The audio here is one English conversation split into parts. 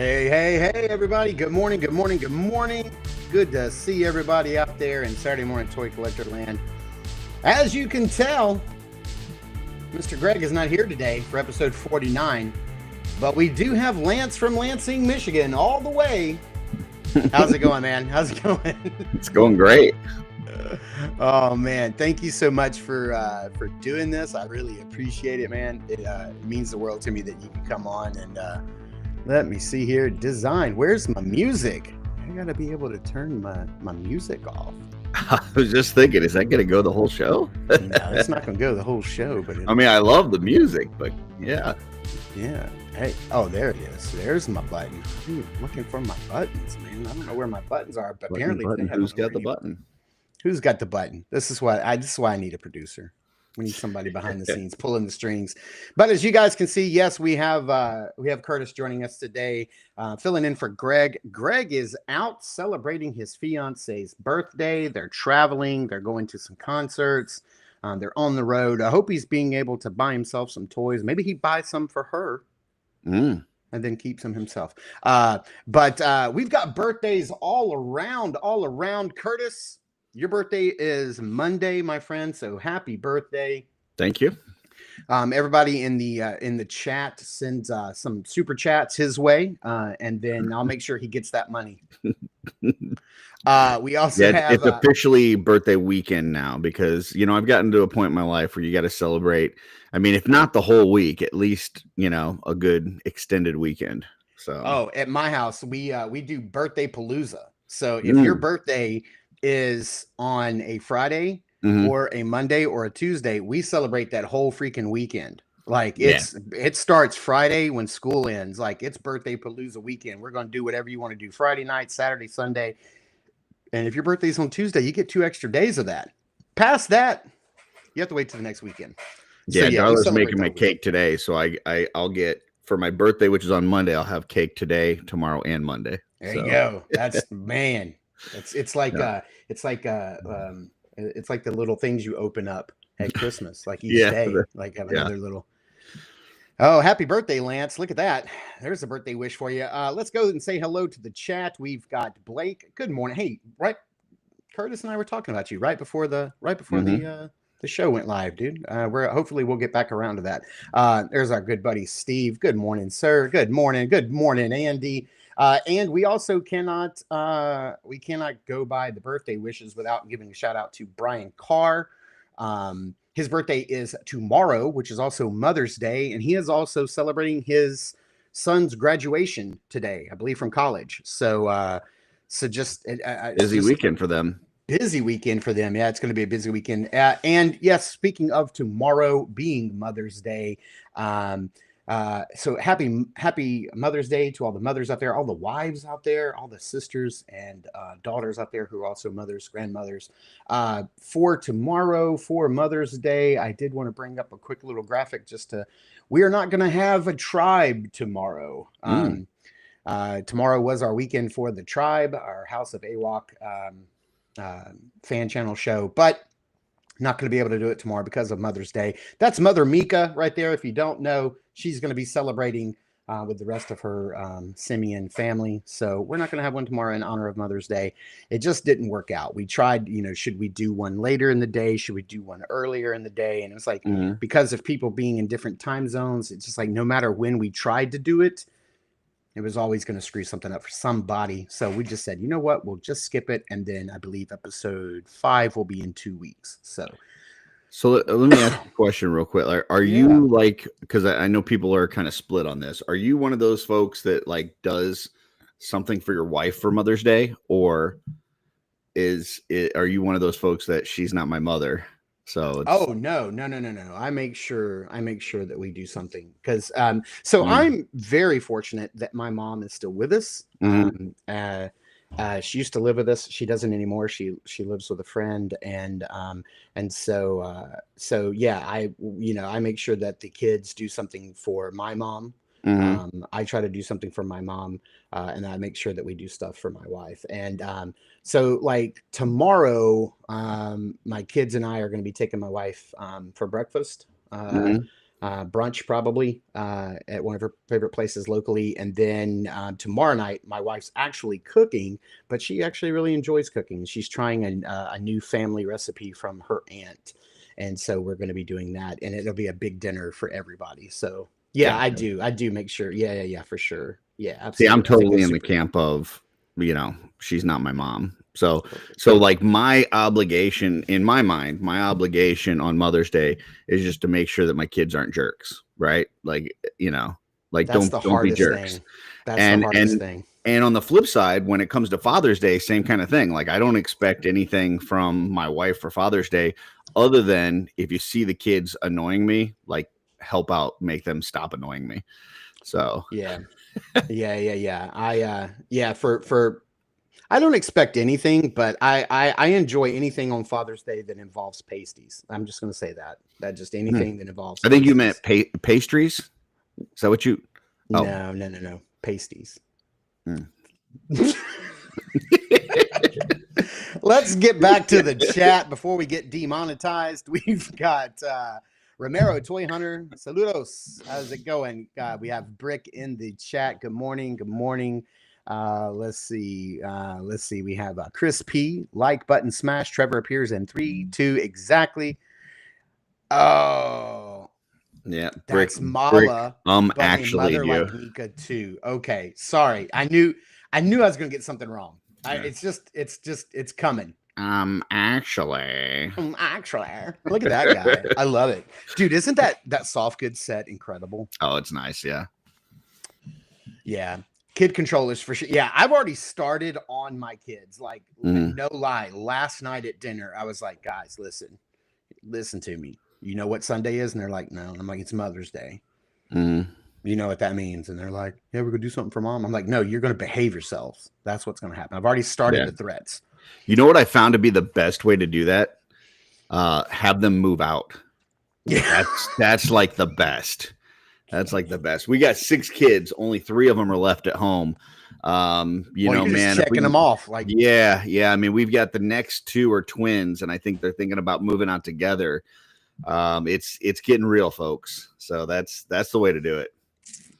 Hey, everybody. Good morning. Good to see everybody out there in Saturday morning toy collector land. As you can tell, Mr. Greg is not here today for episode 49, but we do have Lance from Lansing, Michigan, all the way. How's it going, man? How's it going? It's going great. Oh man, thank you so much for doing this. I really appreciate it, man. It means the world to me that you can come on and let me see here. Design. Where's my music? I gotta be able to turn my music off. I was just thinking, is that going to go the whole show? No, it's not gonna go the whole show, but I mean, I love the music, but yeah. Hey, oh, there it is. There's my button. I'm looking for my buttons, man. I don't know where my buttons are, but apparently they have Who's them got the already. button? Who's got the button? This is why I need a producer. We need somebody behind the scenes pulling the strings. But as you guys can see, yes, we have Curtis joining us today, filling in for Greg. Greg is out celebrating his fiance's birthday. They're traveling. They're going to some concerts. They're on the road. I hope he's being able to buy himself some toys. Maybe he buys some for her. And then keeps them himself. But we've got birthdays all around. Curtis, your birthday is Monday, my friend. So happy birthday! Thank you. Everybody in the chat sends some super chats his way, and then I'll make sure he gets that money. We also have it's officially birthday weekend now because I've gotten to a point in my life where you got to celebrate. I mean, if not the whole week, at least a good extended weekend. So at my house we do birthday palooza. So if your birthday is on a Friday or a Monday or a Tuesday, we celebrate that whole freaking weekend. Like it starts Friday when school ends. Like it's birthday palooza weekend. We're going to do whatever you want to do Friday night, Saturday, Sunday. And if your birthday's on Tuesday, you get 2 extra days of that. Past that, you have to wait till the next weekend. Darla's making my cake today, so I'll get for my birthday, which is on Monday. I'll have cake today, tomorrow, and Monday. There you go. That's man. It's like the little things you open up at Christmas, like each day, like have another little. Oh, happy birthday, Lance! Look at that. There's a birthday wish for you. Let's go and say hello to the chat. We've got Blake. Good morning. Hey, right, Curtis and I were talking about you right before the show went live, dude. Hopefully we'll get back around to that. There's our good buddy Steve. Good morning, sir. Good morning, Andy. And we also cannot go by the birthday wishes without giving a shout out to Brian Carr. His birthday is tomorrow, which is also Mother's Day, and he is also celebrating his son's graduation today, I believe, from college. So just busy weekend for them. Busy weekend for them. Yeah, it's going to be a busy weekend. And yes, speaking of tomorrow being Mother's Day, so happy Mother's Day to all the mothers out there, all the wives out there, all the sisters and daughters out there who are also mothers, grandmothers. For tomorrow, for Mother's Day, I did want to bring up a quick little graphic we are not going to have a tribe tomorrow. Tomorrow was our weekend for the tribe, our House of AWOC fan channel show, but not going to be able to do it tomorrow because of Mother's Day. That's Mother Mika right there. If you don't know, she's going to be celebrating with the rest of her Simeon family. So we're not going to have one tomorrow in honor of Mother's Day. It just didn't work out. We tried, should we do one later in the day? Should we do one earlier in the day? And it was like, because of people being in different time zones, it's just like, no matter when we tried to do it, it was always going to screw something up for somebody. So we just said, you know what? We'll just skip it. And then I believe episode 5 will be in 2 weeks. So let me ask you a question real quick. Are you because I know people are kind of split on this. Are you one of those folks that does something for your wife for Mother's Day? Or are you one of those folks that she's not my mother? So no. I make sure that we do something because I'm very fortunate that my mom is still with us. She used to live with us. She doesn't anymore. She lives with a friend, and so yeah, I make sure that the kids do something for my mom. I try to do something for my mom, and I make sure that we do stuff for my wife. And so like tomorrow, my kids and I are going to be taking my wife for breakfast. brunch probably at one of her favorite places locally. And then tomorrow night, my wife's actually cooking, but she actually really enjoys cooking. She's trying a new family recipe from her aunt. And so we're going to be doing that. And it'll be a big dinner for everybody. So yeah, I Gotcha. do. I do make sure. Yeah, for sure. Yeah, See, I'm absolutely. I think totally that's in the super. camp of, she's not my mom. So, Perfect. so like my obligation in my mind, my obligation on Mother's Day is just to make sure that my kids aren't jerks, right? Like, like That's the don't be hardest jerks. thing. That's the And hardest and thing. and on the flip side, when it comes to Father's Day, same kind of thing. Like I don't expect anything from my wife for Father's Day other than if you see the kids annoying me, like help out, make them stop annoying me. So, Yeah. Yeah. Yeah, for I don't expect anything, but I enjoy anything on Father's Day that involves pasties. I'm just going to say that. That just hmm. anything that involves I think you meant pasties. pastries. Is that what you? Oh, No. Pasties. hmm. Let's get back to the chat before we get demonetized. We've got Romero, Toy Hunter. Saludos. How's it going? We have Brick in the chat. Good morning. Good morning. Let's see. Let's see. We have Chris P. Like button smash. Trevor appears in 3, 2, exactly. Oh, Yeah, brick, that's brick. Mala, but a Actually, mother you. like Mika too. Okay, sorry. I knew I was gonna get something wrong. It's coming. Actually. Actually, look at that guy. I love it, dude. Isn't that soft good set incredible? Oh, it's nice. Yeah. Yeah, kid controllers for sure. Yeah, I've already started on my kids. Like, Hmm. no lie. Last night at dinner, I was like, guys, listen to me. You know what Sunday is? And they're like, no. And I'm like, it's Mother's Day. Hmm. You know what that means? And they're like, yeah, we're gonna do something for mom. I'm like, no, you're gonna behave yourselves. That's what's gonna happen. I've already started Yeah. the threats. You know what I found to be the best way to do that? Have them move out. Yeah. That's like the best. That's like the best. We got 6 kids. Only 3 of them are left at home. Well, you're just Man, if checking we, them off. Like, yeah. I mean, we've got the next 2 are twins, and I think they're thinking about moving out together. It's getting real, folks. So that's the way to do it.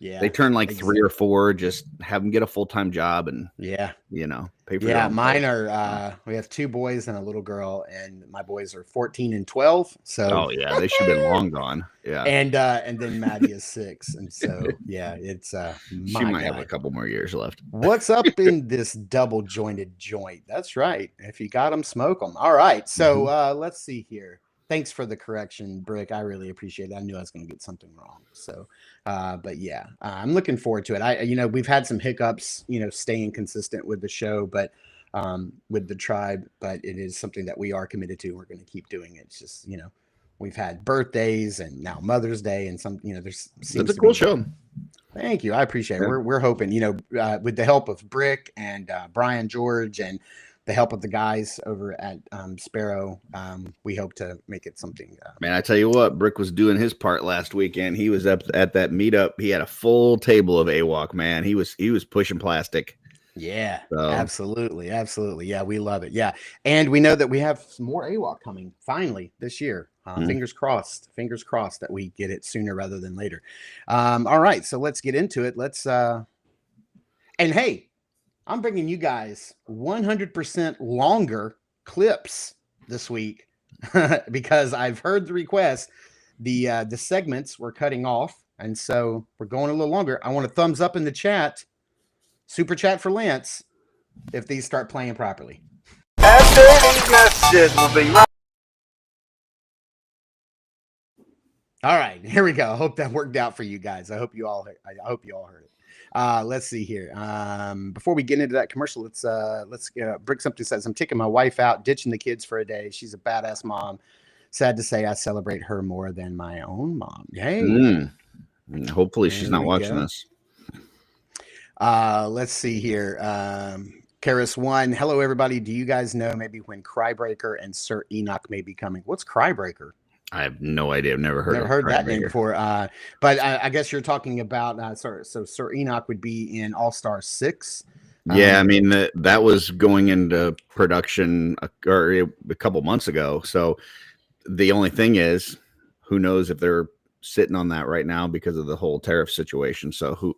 They yeah, turn like 3 exactly. or 4. Just have them get a full-time job and Yeah. pay for their Yeah, own mine bills. are we have 2 boys and a little girl, and my boys are 14 and 12. So Oh yeah, they should have been long gone. Yeah, and then Maddie is 6. And so yeah, it's she my might have a God. couple more years left. What's up in this double jointed joint? That's right. If you got them, smoke them. All right. So Mhm. let's see here. Thanks for the correction, Brick. I really appreciate it. I knew I was going to get something wrong. So, but yeah, I'm looking forward to it. We've had some hiccups, staying consistent with the show, but with the tribe, but it is something that we are committed to. We're going to keep doing it. It's just, we've had birthdays and now Mother's Day, and there's That's seems a to cool be. show. Thank you. I appreciate it. Yeah. We're hoping, with the help of Brick and Brian George and the help of the guys over at Sparrow, we hope to make it something. Man, I tell you what, Brick was doing his part last weekend. He was up at that meetup. He had a full table of AWOC, man. He was pushing plastic. Yeah, So absolutely. Yeah, we love it. Yeah, and we know that we have some more AWOC coming finally this year. mhm. Fingers crossed. Fingers crossed that we get it sooner rather than later. All right, so let's get into it. And hey, I'm bringing you guys 100% longer clips this week because I've heard the request. The segments we're cutting off, and so we're going a little longer. I want a thumbs up in the chat, super chat for Lance if these start playing properly. After these messages, we'll be right. All right, here we go. I hope that worked out for you guys. I hope you all heard it. Let's see here. Before we get into that commercial, let's Brick something says, I'm taking my wife out, ditching the kids for a day. She's a badass mom. Sad to say, I celebrate her more than my own mom. Hey, Hopefully she's there not we watching go. this. Let's see here. Karis one. Hello, everybody. Do you guys know maybe when Crybreaker and Sir Enoch may be coming? What's Crybreaker? I have no idea. I've never heard Never of heard that name Crybaker. before. But I guess you're talking about so Sir Enoch would be in All Star 6. Yeah, I mean that was going into production a couple months ago. So the only thing is, who knows if they're sitting on that right now because of the whole tariff situation. So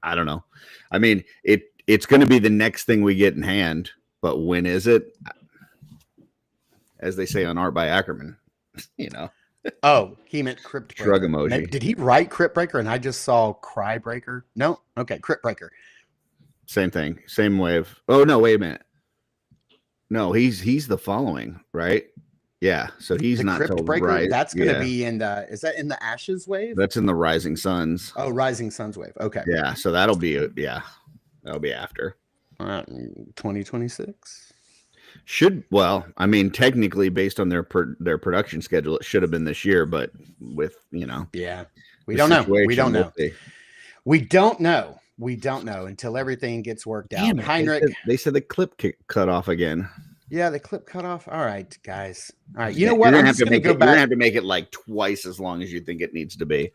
I don't know. I mean, it's going to be the next thing we get in hand, but when is it? As they say on Art by Akerman, Oh, he meant Crypt Shrug Breaker. emoji. Did he write Crypt Breaker and I just saw Cry Breaker? No? Okay, Crypt Breaker. Same thing, same wave. Oh no, wait a minute. No, he's the following, right? Yeah, so he's the not Crypt till Breaker. right. That's going to be in the. Is that in the Ashes wave? That's in the Rising Suns. Oh, Rising Suns wave. Okay. Yeah, so that'll be after 2026. I mean, technically, based on their production schedule, it should have been this year, but with yeah, we don't know. We don't know. We don't know. We don't know until everything gets worked out. Heinrich, they said the clip cut off again. Yeah, the clip cut off. All right, guys. All right, you know what? You're gonna have to make it like twice as long as you think it needs to be.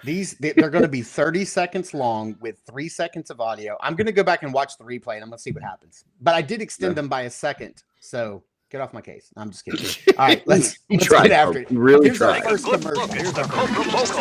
They're going to be 30 seconds long with 3 seconds of audio. I'm going to go back and watch the replay, and I'm going to see what happens. But I did extend them by a second, so get off my case. I'm just kidding. All right, let's get after it. Really Here's our first commercial. Here's our first.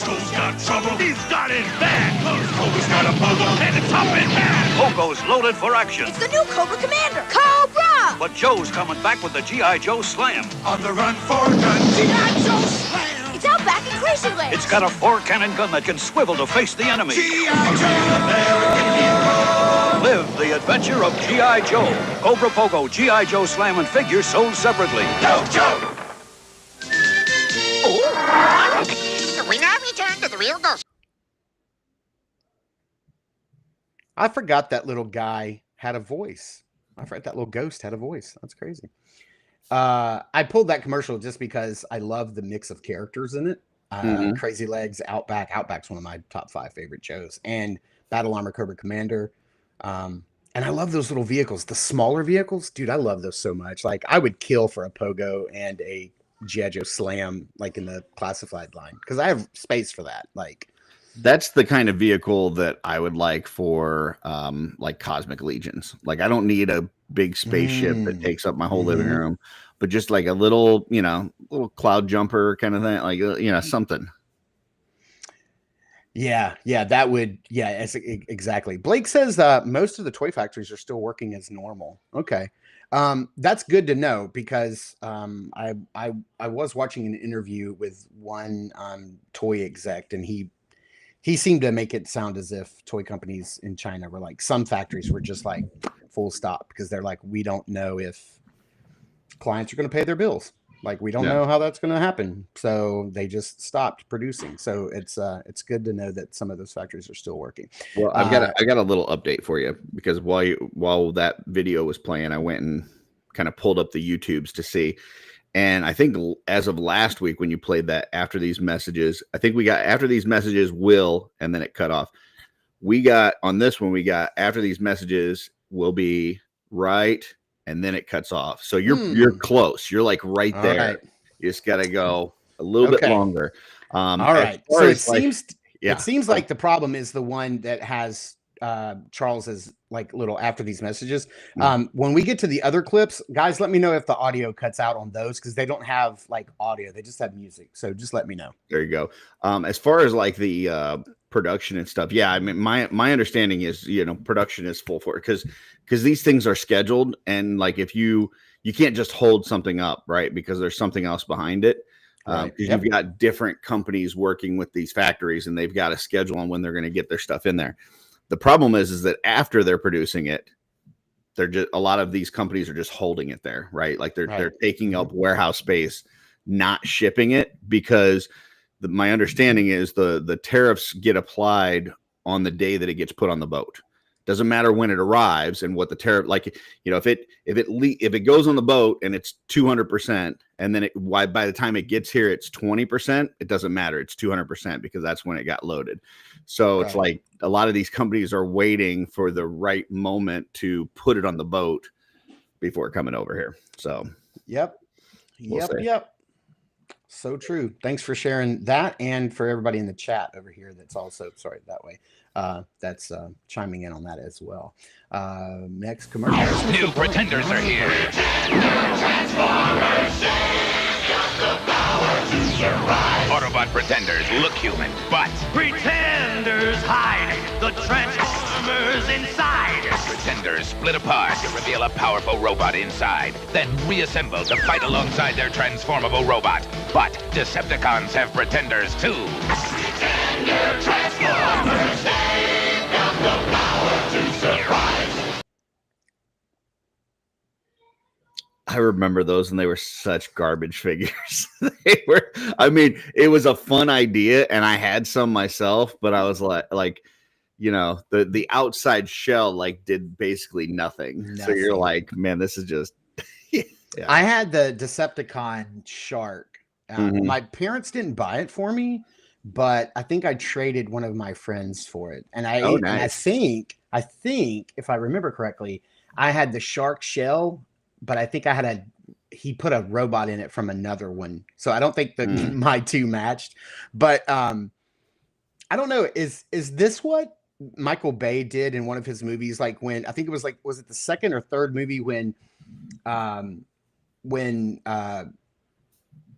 Joe's got trouble. He's got it bad. Pogo's got a pogo and it's up in hand. Pogo's loaded for action. It's the new Cobra Commander, Cobra! But Joe's coming back with the G.I. Joe Slam. On the run for gun, G.I. Joe Slam. It's out back in Creation Land. It's got a 4-cannon gun that can swivel to face the enemy. G.I. Joe, American hero. Live the adventure of G.I. Joe. Cobra Pogo, G.I. Joe Slam, and figures sold separately. Go, Joe! We now return to the real ghost. I forgot that little guy had a voice. I forgot that little ghost had a voice. That's crazy. I pulled that commercial just because I love the mix of characters in it. Crazy Legs, Outback. Outback's one of my top 5 favorite shows. And Battle Armor Cobra Commander. And I love those little vehicles. The smaller vehicles, dude, I love those so much. Like, I would kill for a Pogo and a G.I. Joe Slam, like in the classified line, because I have space for that. Like, that's the kind of vehicle that I would like for like Cosmic Legions. Like, I don't need a big spaceship that takes up my whole living room, but just like a little, little cloud jumper kind of thing, like something. Yeah, that would, exactly. Blake says most of the toy factories are still working as normal. Okay. That's good to know, because I was watching an interview with one toy exec, and he seemed to make it sound as if toy companies in China were like, some factories were just like full stop, because they're like, we don't know if clients are going to pay their bills. Like, we don't know how that's going to happen. So they just stopped producing. So it's good to know that some of those factories are still working. Well, I got a little update for you, because while that video was playing, I went and kind of pulled up the YouTubes to see. And I think as of last week, when you played that After These Messages, I think we got After These Messages will, and then it cut off. We got on this one, we got After These Messages will be right, and then it cuts off. So you're close. You're like right there. Right. You just got to go a little bit longer. All right. So it seems like the problem is the one that has Charles's like little After These Messages. When we get to the other clips, guys, let me know if the audio cuts out on those, because they don't have like audio. They just have music. So just let me know. There you go. As far as like the production and stuff, I mean, my understanding is, production is full for it, because these things are scheduled, and like if you can't just hold something up, right, because there's something else behind it. You've got different companies working with these factories, and they've got a schedule on when they're going to get their stuff in there. The problem is that after they're producing it, they're just, a lot of these companies are just holding it there, right? Like they're taking up warehouse space, not shipping it, because my understanding is the tariffs get applied on the day that it gets put on the boat. Doesn't matter when it arrives and what the tariff, like, if it goes on the boat and it's 200%, and then by the time it gets here, it's 20%, it doesn't matter. It's 200%, because that's when it got loaded. So it's like a lot of these companies are waiting for the right moment to put it on the boat before coming over here. So, Yep. So true. Thanks for sharing that, and for everybody in the chat over here that's also that's chiming in on that as well. Next commercial. New pretenders are here. robot pretenders look human, but Pretenders hide the Transformers inside. pretenders split apart to reveal a powerful robot inside, then reassemble to fight alongside their transformable robot. But Decepticons have pretenders too. Pretender Transformers, they've got the power to surprise. I remember those, and they were such garbage figures. They were. I mean, it was a fun idea, and I had some myself, but I was like, you know, the outside shell like did basically nothing. So you're like, man, this is just. Yeah. I had the Decepticon shark. My parents didn't buy it for me, but I think I traded one of my friends for it, and I and I think if I remember correctly, I had the shark shell. But I think he put a robot in it from another one. So I don't think that my two matched. But I don't know. Is this what Michael Bay did in one of his movies? Like when I think it was was it the second or third movie when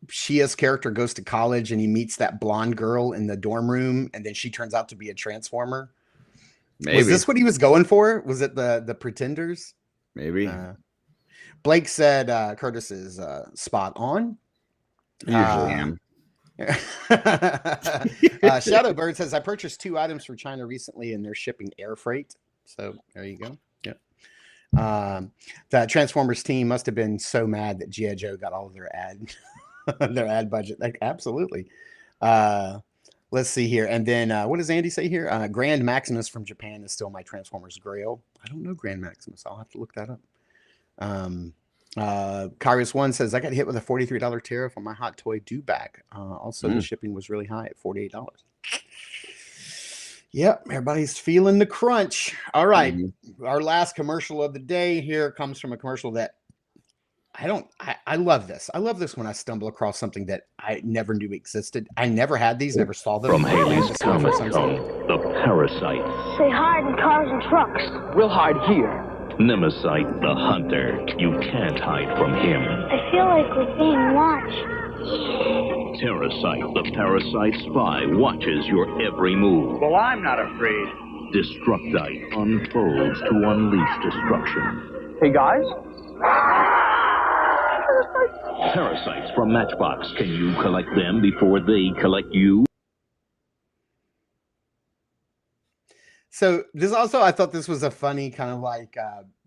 Shia's character goes to college and he meets that blonde girl in the dorm room, and then she turns out to be a Transformer? Maybe. Was this what he was going for? Was it the Pretenders? Maybe. Blake said Curtis is spot on. Usually am. Shadowbird says, I purchased 2 items for China recently, and they're shipping air freight. So there you go. Yeah. The Transformers team must have been so mad that G.I. Joe got all of their ad budget. Like, absolutely. Let's see here. And then what does Andy say here? Grand Maximus from Japan is still my Transformers grail. I don't know Grand Maximus. I'll have to look that up. Kyrus One says, I got hit with a $43 tariff on my Hot Toy due-back. Also, the shipping was really high at $48. Yep, everybody's feeling the crunch. All right, our last commercial of the day here comes from a commercial that I love this. I love this when I stumble across something that I never knew existed. I never had these, never saw them. From Haley's Comic Con, the Parasites. They hide in cars and trucks. We'll hide here. Nemesis, the hunter. You can't hide from him. I feel like we're being watched. Terrasite, the parasite spy, watches your every move. Well, I'm not afraid. Destructite unfolds to unleash destruction. Hey, guys. Parasites from Matchbox. Can you collect them before they collect you? So this also, I thought this was a funny kind of like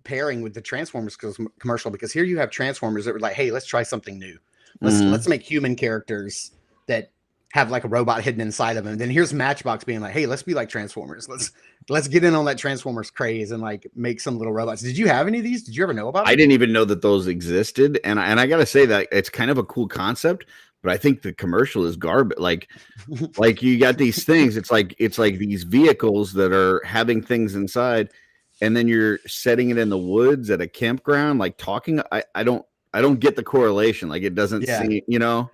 pairing with the Transformers commercial, because here you have Transformers that were like, hey, let's try something new. Let's make human characters that have like a robot hidden inside of them. And then here's Matchbox being like, hey, let's be like Transformers. Let's get in on that Transformers craze and like make some little robots. Did you have any of these? Did you ever know about them? I didn't even know that those existed. And I got to say that it's kind of a cool concept, but I think the commercial is garbage. Like you got these things. It's like these vehicles that are having things inside, and then you're setting it in the woods at a campground, like talking. I don't get the correlation. Like it doesn't seem, you know.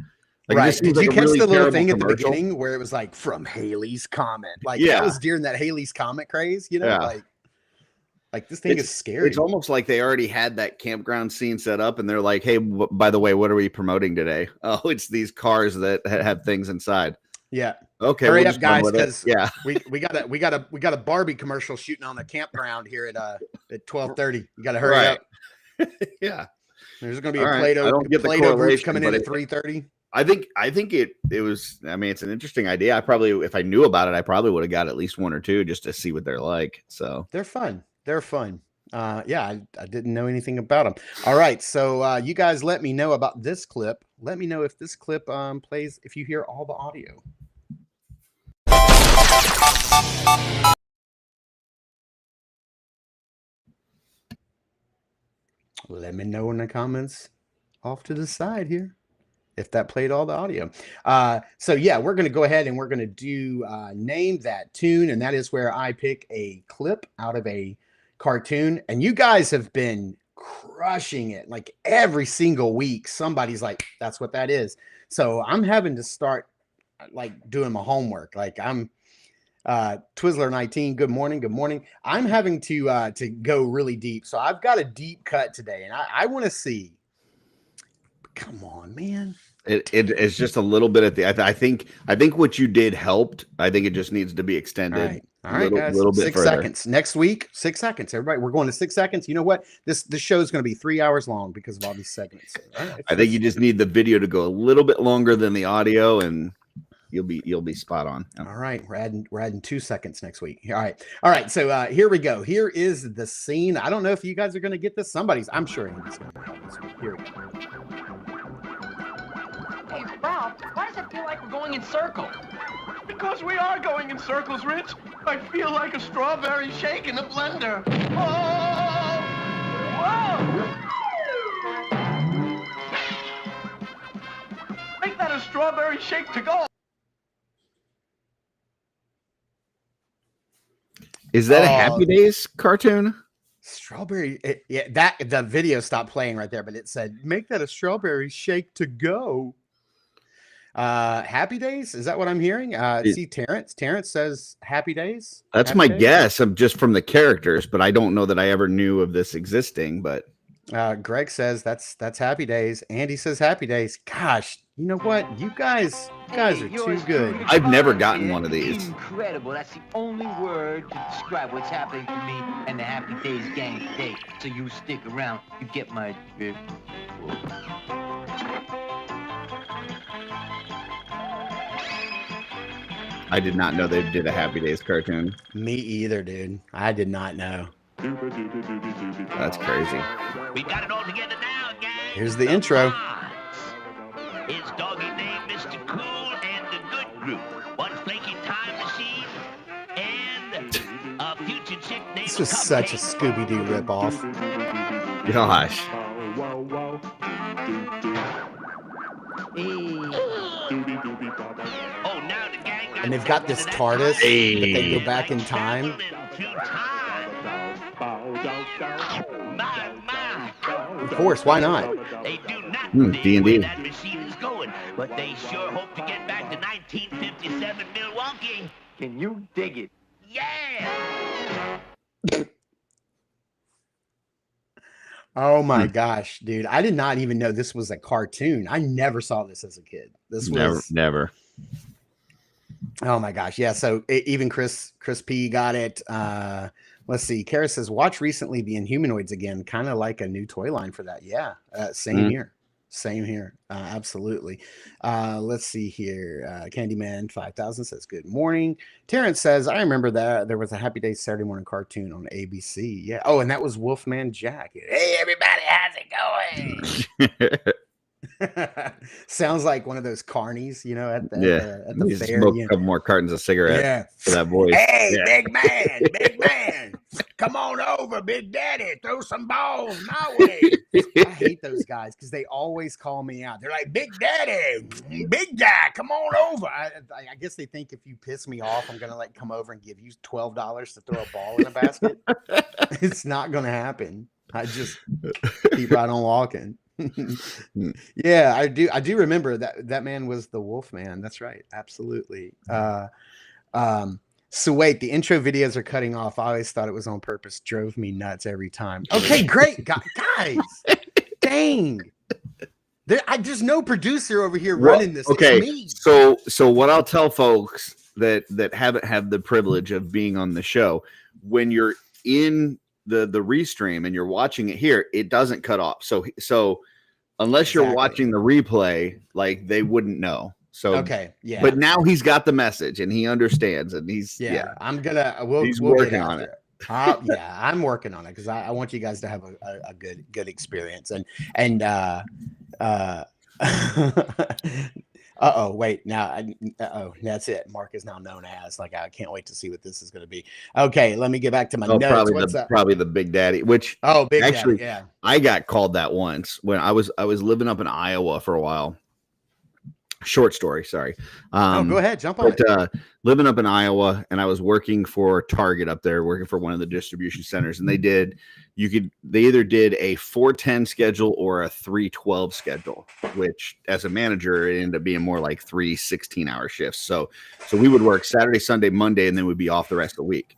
Like, right. Did you catch the little thing at the commercial beginning where it was like from Haley's Comet? Like that was during that Haley's Comet craze, you know, like this thing is scary. It's almost like they already had that campground scene set up, and they're like, hey, by the way, what are we promoting today? Oh, it's these cars that have things inside. Yeah. Okay. Hurry up, guys, because we got a Barbie commercial shooting on the campground here at 12:30. You got to hurry up. Yeah. There's going to be a Play-Doh group coming in at 3:30. I think it was. I mean, it's an interesting idea. I probably, if I knew about it, I probably would have got at least one or two just to see what they're like. So they're fun. They're fun. I didn't know anything about them. All right, so you guys, let me know about this clip. Let me know if this clip plays. If you hear all the audio. Let me know in the comments off to the side here if that played all the audio. So yeah, we're going to go ahead and we're going to do name that tune, and that is where I pick a clip out of a cartoon, and you guys have been crushing it. Like every single week somebody's like, that's what that is. So I'm having to start like doing my homework. Like I'm Twizzler19, good morning. I'm having to go really deep. So I've got a deep cut today, and I want to see. Come on, man. It's just a little bit at the. I think what you did helped. I think it just needs to be extended. All right, guys. Little bit 6 further. seconds next week. 6 seconds, everybody. We're going to 6 seconds. You know what? This show is going to be 3 hours long because of all these segments. All right, I think you just need the video to go a little bit longer than the audio, and you'll be spot on. All right, we're adding 2 seconds next week. All right. So here we go. Here is the scene. I don't know if you guys are going to get this. I'm sure Andy's going to help this one. Here we go. Hey, Ralph, why does it feel like we're going in circles? Because we are going in circles, Rich. I feel like a strawberry shake in a blender. Oh! Whoa! Make that a strawberry shake to go. Is that a Happy Days cartoon? Strawberry. Yeah, the video stopped playing right there, but it said, "Make that a strawberry shake to go." Happy Days, is that what I'm hearing? See, Terrence says Happy Days. That's Happy my Days? guess. I'm just from the characters, but I don't know that I ever knew of this existing. But Greg says that's Happy Days. Andy says Happy Days. Gosh, you know what? You guys are too good. I've never gotten one of these. Incredible. That's the only word to describe what's happening to me and the Happy Days gang today. So you stick around. You get my drift. I did not know they did a Happy Days cartoon. Me either, dude. I did not know. That's crazy. We got it all together now, gang. Here's the intro. It's doggy named Mr. Cool and the Good Group. One flaky time machine and a future chick named This was such a Scooby-Doo ripoff. Gosh. Oh, now the gang got And they've got this TARDIS that they go back in time. Of course, why not? They do not D&D. where that machine is going, but they sure hope to get back to 1957 Milwaukee. Can you dig it? Yeah! Oh my gosh, dude. I did not even know this was a cartoon. I never saw this as a kid. This was never. Oh my gosh. Yeah. So even Chris P got it. Let's see. Kara says, watch recently the Inhumanoids again. Kind of like a new toy line for that. Yeah. Same here. Same here. Absolutely. Let's see here. Candyman 5000 says, good morning. Terrence says, I remember that there was a Happy Days Saturday morning cartoon on ABC. Yeah. Oh, and that was Wolfman Jack. Hey, everybody, how's it going? Sounds like one of those carnies, you know, at the fair. Smoke a couple more cartons of cigarettes for that voice. Hey, big man, come on over, Big Daddy, throw some balls my way. I hate those guys because they always call me out. They're like, Big Daddy, big guy, come on over. I guess they think if you piss me off, I'm gonna like come over and give you $12 to throw a ball in a basket. It's not gonna happen. I just keep right on walking. Yeah, I do remember that man was the Wolf Man. That's right. Absolutely. So wait, the intro videos are cutting off. I always thought it was on purpose. Drove me nuts every time. Okay, great. Guys. Dang. There's no producer over here running this. Okay. It's me. So what I'll tell folks that haven't had the privilege of being on the show, when you're in the restream and you're watching it here, it doesn't cut off. So unless you're watching the replay, like they wouldn't know. So okay, yeah. But now he's got the message and he understands, and he's he's working on it. Yeah, I'm working on it because I want you guys to have a good experience. And wait, now that's it. Mark is now known as, like, I can't wait to see what this is going to be. Okay, let me get back to my notes. Probably the Big Daddy, which Big actually, Daddy, yeah. I got called that once when I was living up in Iowa for a while. Short story, sorry. Go ahead, jump on it. Living up in Iowa, and I was working for Target up there, working for one of the distribution centers, and they either did a 410 schedule or a 312 schedule, which as a manager, it ended up being more like 3 16-hour shifts. So we would work Saturday, Sunday, Monday, and then we'd be off the rest of the week.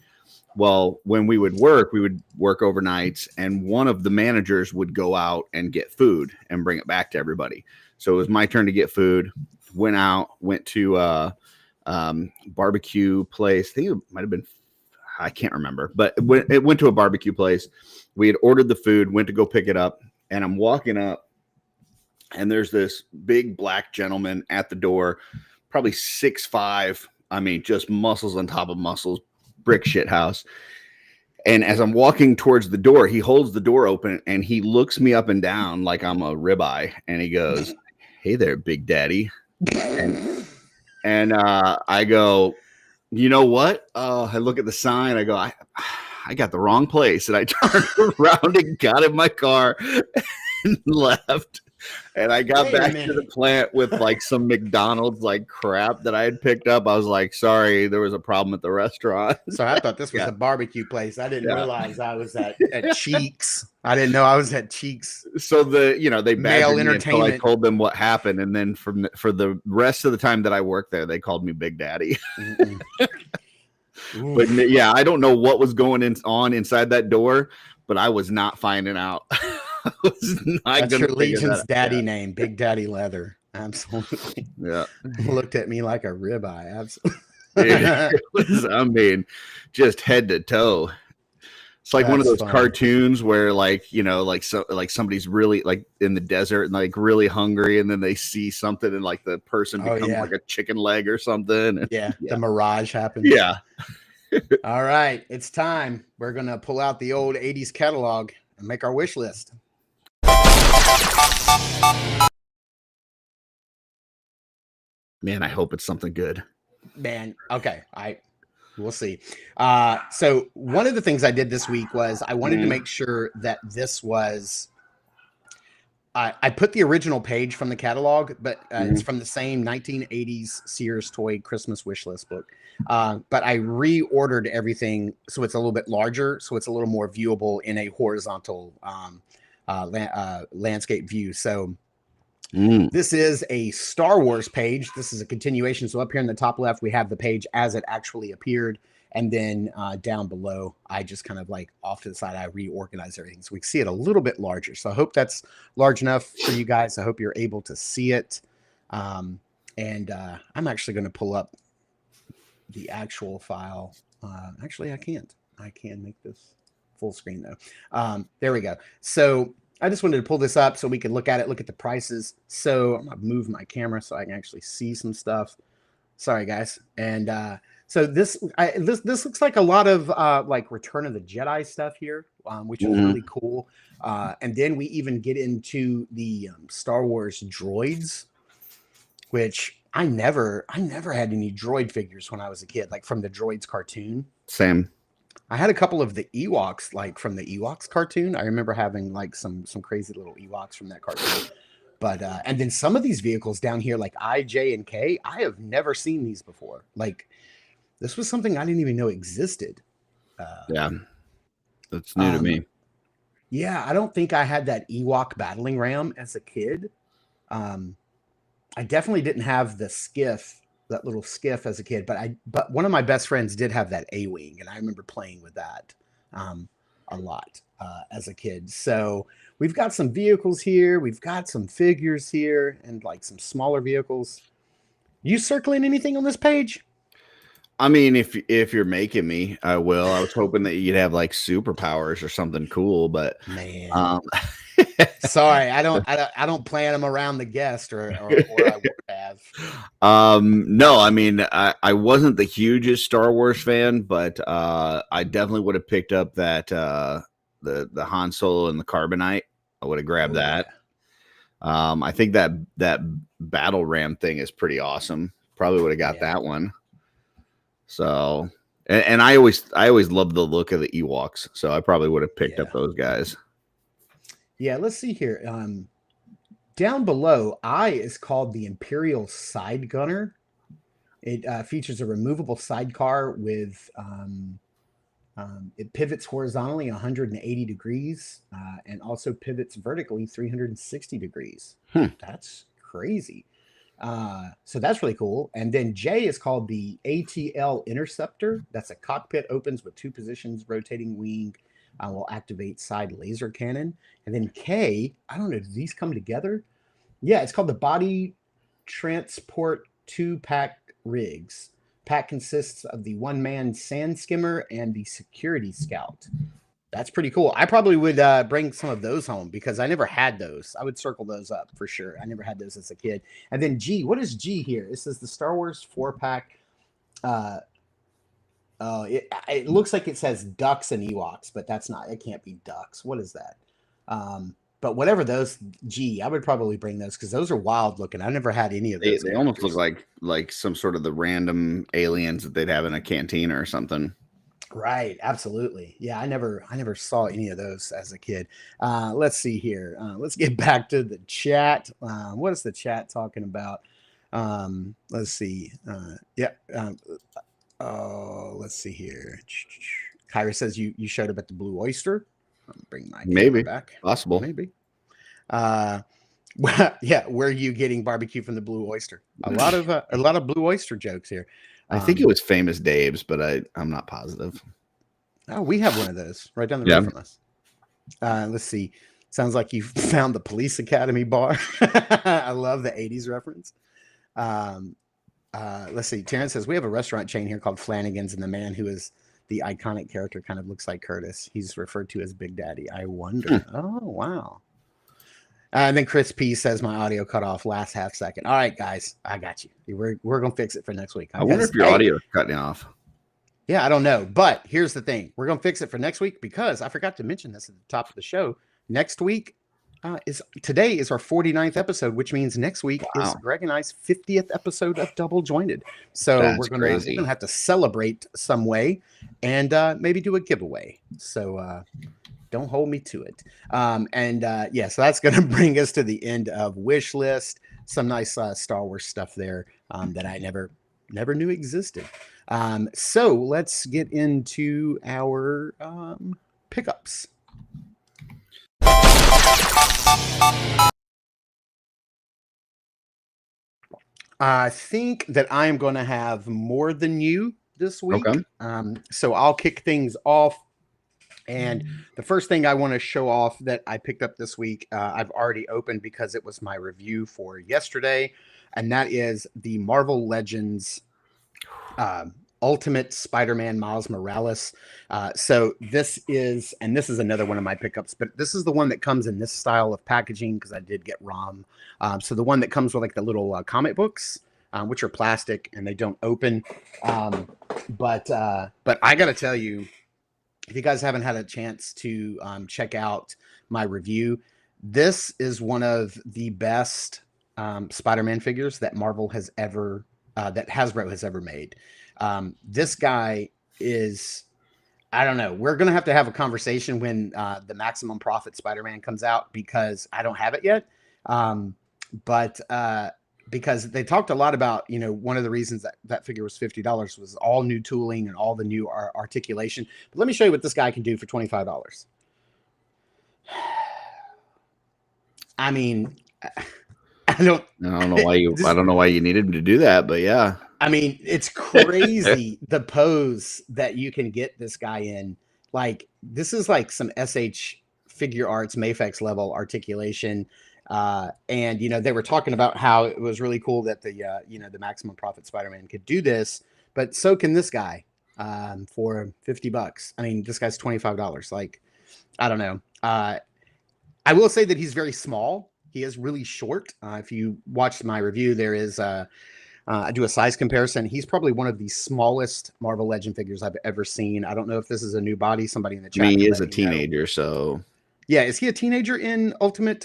Well, when we would work overnights, and one of the managers would go out and get food and bring it back to everybody. So it was my turn to get food. Went to barbecue place. I think it might have been, I can't remember, but it went to a barbecue place. We had ordered the food, went to go pick it up, and I'm walking up, and there's this big black gentleman at the door, probably 6'5". I mean, just muscles on top of muscles, brick shit house. And as I'm walking towards the door, he holds the door open and he looks me up and down like I'm a ribeye, and he goes, "Hey there, Big Daddy." And I go, "You know what?" I look at the sign. I go, I got the wrong place. And I turned around and got in my car and left. And I got back to the plant with like some McDonald's like crap that I had picked up. I was like, "Sorry, there was a problem at the restaurant." So I thought this was a barbecue place. I didn't realize I was at Cheeks. I didn't know I was at Cheeks. So they Male badgered me until I entertainment. told them what happened, and then for the rest of the time that I worked there, they called me Big Daddy. But yeah, I don't know what was going on inside that door, but I was not finding out. That's your Legion's daddy name, Big Daddy Leather. Absolutely. Yeah. Looked at me like a ribeye. Absolutely. It was, I mean, just head to toe. It's like one of those cartoons where like somebody's really like in the desert and like really hungry, and then they see something and like the person becomes like a chicken leg or something. And, the mirage happens. Yeah. All right, it's time. We're gonna pull out the old 80s catalog and make our wish list. Man, I hope it's something good. Man, okay, we'll see. So one of the things I did this week was I wanted to make sure that this was. I put the original page from the catalog, but it's from the same 1980s Sears Toy Christmas wish list book. But I reordered everything so it's a little bit larger, so it's a little more viewable in a horizontal landscape view. So this is a Star Wars page. This is a continuation. So up here in the top left, we have the page as it actually appeared. And then down below, I just kind of like off to the side, I reorganized everything so we can see it a little bit larger. So I hope that's large enough for you guys. I hope you're able to see it. I'm actually going to pull up the actual file. Actually, I can't. I can make this full screen though. There we go. So I just wanted to pull this up so we can look at it, look at the prices. So I'm going to move my camera so I can actually see some stuff. Sorry, guys. And so this looks like a lot of like Return of the Jedi stuff here, which is really cool. And then we even get into the Star Wars droids, which I never had any droid figures when I was a kid, like from the Droids cartoon. Same. I had a couple of the Ewoks, like from the Ewoks cartoon. I remember having like some crazy little Ewoks from that cartoon. But and then some of these vehicles down here, like I, J, and K, I have never seen these before. Like this was something I didn't even know existed. Yeah, that's new to me. Yeah, I don't think I had that Ewok battling ram as a kid. I definitely didn't have the skiff, that little skiff as a kid. But one of my best friends did have that A-wing, and I remember playing with that a lot as a kid. So we've got some vehicles here. We've got some figures here and like some smaller vehicles. You circling anything on this page? I mean, if you're making me, I will. I was hoping that you'd have like superpowers or something cool, but man, sorry, I don't plan them around the guest or I would have. No, I mean, I wasn't the hugest Star Wars fan, but I definitely would have picked up that the Han Solo and the Carbonite. I would have grabbed that. I think that battle ram thing is pretty awesome. Probably would have got that one. So, and I always loved the look of the Ewoks, so I probably would have picked up those guys. Yeah, let's see here. Down below, I is called the Imperial Side Gunner. It features a removable sidecar with it pivots horizontally 180 degrees and also pivots vertically 360 degrees. That's crazy. So that's really cool. And then J is called the ATL Interceptor. That's a cockpit, opens with 2 positions, rotating wing, will activate side laser cannon. And then K, I don't know, do these come together? Yeah, it's called the Body Transport 2-pack rigs. Pack consists of the 1-man sand skimmer and the security scout. That's pretty cool. I probably would bring some of those home because I never had those. I would circle those up for sure. I never had those as a kid. And then G, what is G here? This is the Star Wars 4-pack. It looks like it says ducks and Ewoks, but that's not. It can't be ducks. What is that? But whatever those G, I would probably bring those because those are wild looking. I never had any of those. They almost look like some sort of the random aliens that they'd have in a cantina or something. Right, absolutely. Yeah, I never saw any of those as a kid. Let's see here. Let's get back to the chat. What is the chat talking about? Let's see. Let's see here. Kyra says you showed up at the Blue Oyster. I'll bring my camera back. Possible. Maybe. Yeah, where are you getting barbecue from the Blue Oyster? A lot of Blue Oyster jokes here. I think it was Famous Dave's, but I'm not positive. Oh, we have one of those right down the road from us. Let's see. Sounds like you found the Police Academy bar. I love the 80s reference. Let's see. Terrence says, we have a restaurant chain here called Flanagan's, and the man who is the iconic character kind of looks like Curtis. He's referred to as Big Daddy. I wonder. Oh, wow. And then Chris P says my audio cut off last half second. All right, guys, I got you. We're gonna fix it for next week. I wonder if your audio is cutting off. Yeah, I don't know. But here's the thing: we're gonna fix it for next week because I forgot to mention this at the top of the show. Next week today is our 49th episode, which means next week is Greg and I's 50th episode of Double Jointed. So we're gonna have to celebrate some way and maybe do a giveaway. So don't hold me to it. So that's going to bring us to the end of Wish List. Some nice Star Wars stuff there that I never knew existed. So let's get into our pickups. I think that I am going to have more than you this week. Okay. So I'll kick things off. And the first thing I want to show off that I picked up this week, I've already opened because it was my review for yesterday, and that is the Marvel Legends Ultimate Spider-Man Miles Morales. So this is another one of my pickups, but this is the one that comes in this style of packaging because I did get ROM. So the one that comes with like the little comic books, which are plastic and they don't open. But I got to tell you, if you guys haven't had a chance to check out my review, this is one of the best Spider-Man figures that Marvel has ever, that Hasbro has ever made. This guy is, I don't know. We're going to have a conversation when the Maximum Profit Spider-Man comes out because I don't have it yet. Because they talked a lot about, one of the reasons that figure was $50 was all new tooling and all the new articulation. But let me show you what this guy can do for $25. I mean, I don't know why you needed him to do that, but yeah. I mean, it's crazy the pose that you can get this guy in. Like, this is like some SH Figure Arts Mafex level articulation. And they were talking about how it was really cool that the Maximum Profit Spider-Man could do this, but so can this guy for $50. I mean, this guy's $25. Like, I don't know. I will say that he's very small. He is really short. If you watched my review, there is I do a size comparison. He's probably one of the smallest Marvel Legend figures I've ever seen. I don't know if this is a new body. Somebody in the chat. I mean, he is a teenager, so. Yeah, is he a teenager in Ultimate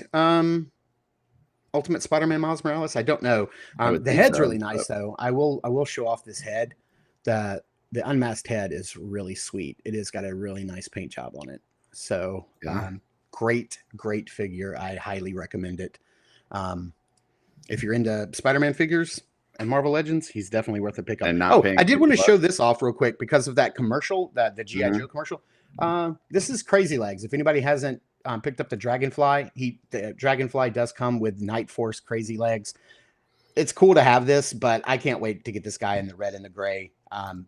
Spider-Man Miles Morales? I don't know. The head's really nice though. I will show off this head. The unmasked head is really sweet. It has got a really nice paint job on it. So great figure. I highly recommend it. If you're into Spider-Man figures and Marvel Legends, he's definitely worth a pickup. I did want to show this off real quick because of that commercial, the G.I. Joe commercial. This is Crazy Legs. If anybody hasn't picked up the Dragonfly, the Dragonfly does come with Night Force Crazy Legs. it's cool to have this, but I can't wait to get this guy in the red and the gray,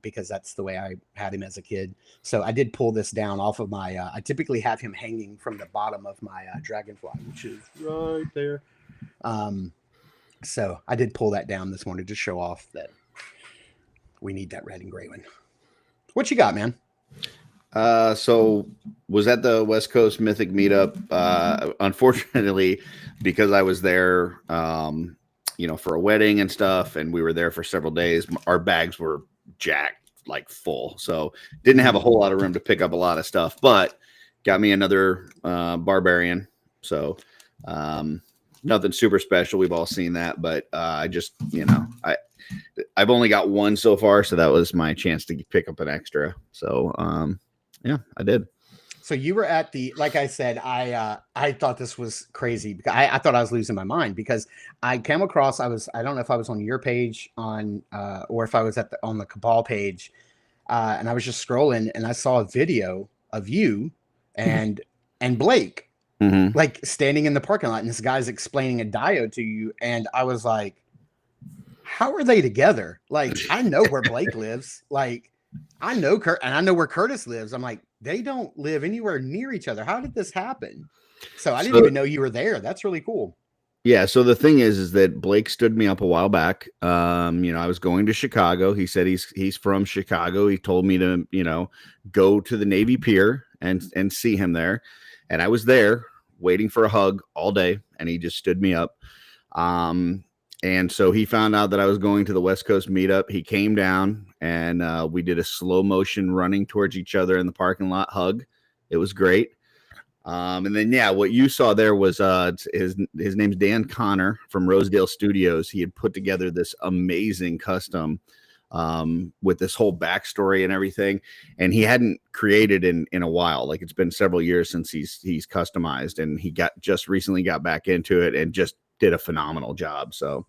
because that's the way I had him as a kid. So I did pull this down off of my, I typically have him hanging from the bottom of my Dragonfly, which is right there. So I did pull that down this morning to show off that we need that red and gray one. What you got, man? So was at the West Coast Mythic meetup. Unfortunately, because I was there, for a wedding and stuff, and we were there for several days, our bags were jacked, like full. So didn't have a whole lot of room to pick up a lot of stuff, but got me another barbarian. So nothing super special. We've all seen that, but I just, I've only got one so far, so that was my chance to pick up an extra. So yeah, I did. So you were at the, like I said, I thought this was crazy because I thought I was losing my mind because I came across, I don't know if I was on your page or if I was on the Cabal page, and I was just scrolling and I saw a video of you and Blake, like standing in the parking lot, and this guy's explaining a diode to you, and I was like, how are they together? Like, I know where Blake lives. Like, I know Kurt, and I know where Curtis lives. I'm like, they don't live anywhere near each other. How did this happen? So I didn't even know you were there. That's really cool. Yeah. So the thing is that Blake stood me up a while back. I was going to Chicago. He said he's from Chicago. He told me to, go to the Navy Pier and see him there. And I was there waiting for a hug all day, and he just stood me up. And so he found out that I was going to the West Coast meetup. He came down, and we did a slow motion running towards each other in the parking lot hug. It was great. And then, yeah, what you saw there was his name's Dan Connor from Rosedale Studios. He had put together this amazing custom with this whole backstory and everything. And he hadn't created in a while. Like, it's been several years since he's customized, and he just recently got back into it and just did a phenomenal job. So,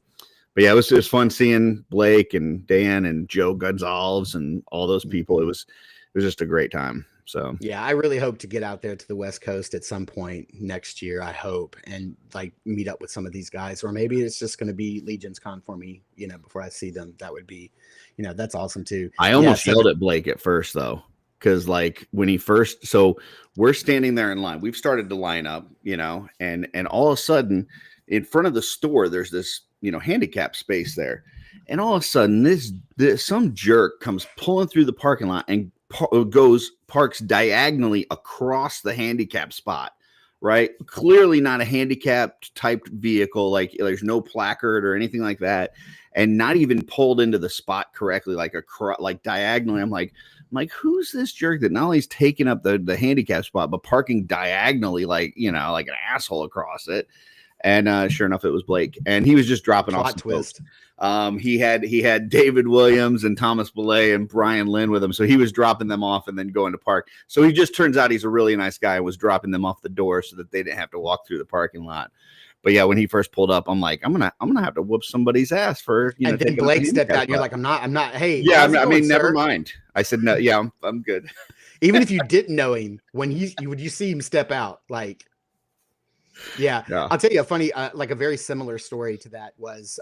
but yeah, it was fun seeing Blake and Dan and Joe Gonzalez and all those people. It was just a great time. So yeah, I really hope to get out there to the West Coast at some point next year. I hope, and like meet up with some of these guys, or maybe it's just going to be Legion's Con for me, before I see them. That would be, that's awesome too. I almost yelled at Blake at first though. Cause like when he first, so we're standing there in line, we've started to line up, and all of a sudden, in front of the store, there's this, handicap space there. And all of a sudden, some jerk comes pulling through the parking lot and parks diagonally across the handicap spot, right? Clearly not a handicapped type vehicle. Like, there's no placard or anything like that. And not even pulled into the spot correctly, like diagonally. I'm like, who's this jerk that not only is taking up the handicap spot, but parking diagonally, like an asshole across it. And sure enough, it was Blake, and he was just dropping off. Twist. He had David Williams and Thomas Belay and Brian Lynn with him, so he was dropping them off and then going to park. So he just turns out he's a really nice guy and was dropping them off the door so that they didn't have to walk through the parking lot. But yeah, when he first pulled up, I'm like, I'm gonna have to whoop somebody's ass for And then Blake stepped out. You're like, I'm not. Hey, yeah, never mind. I said no. Yeah, I'm good. Even if you didn't know him, when you see him step out, like. Yeah, I'll tell you a funny, like a very similar story to that was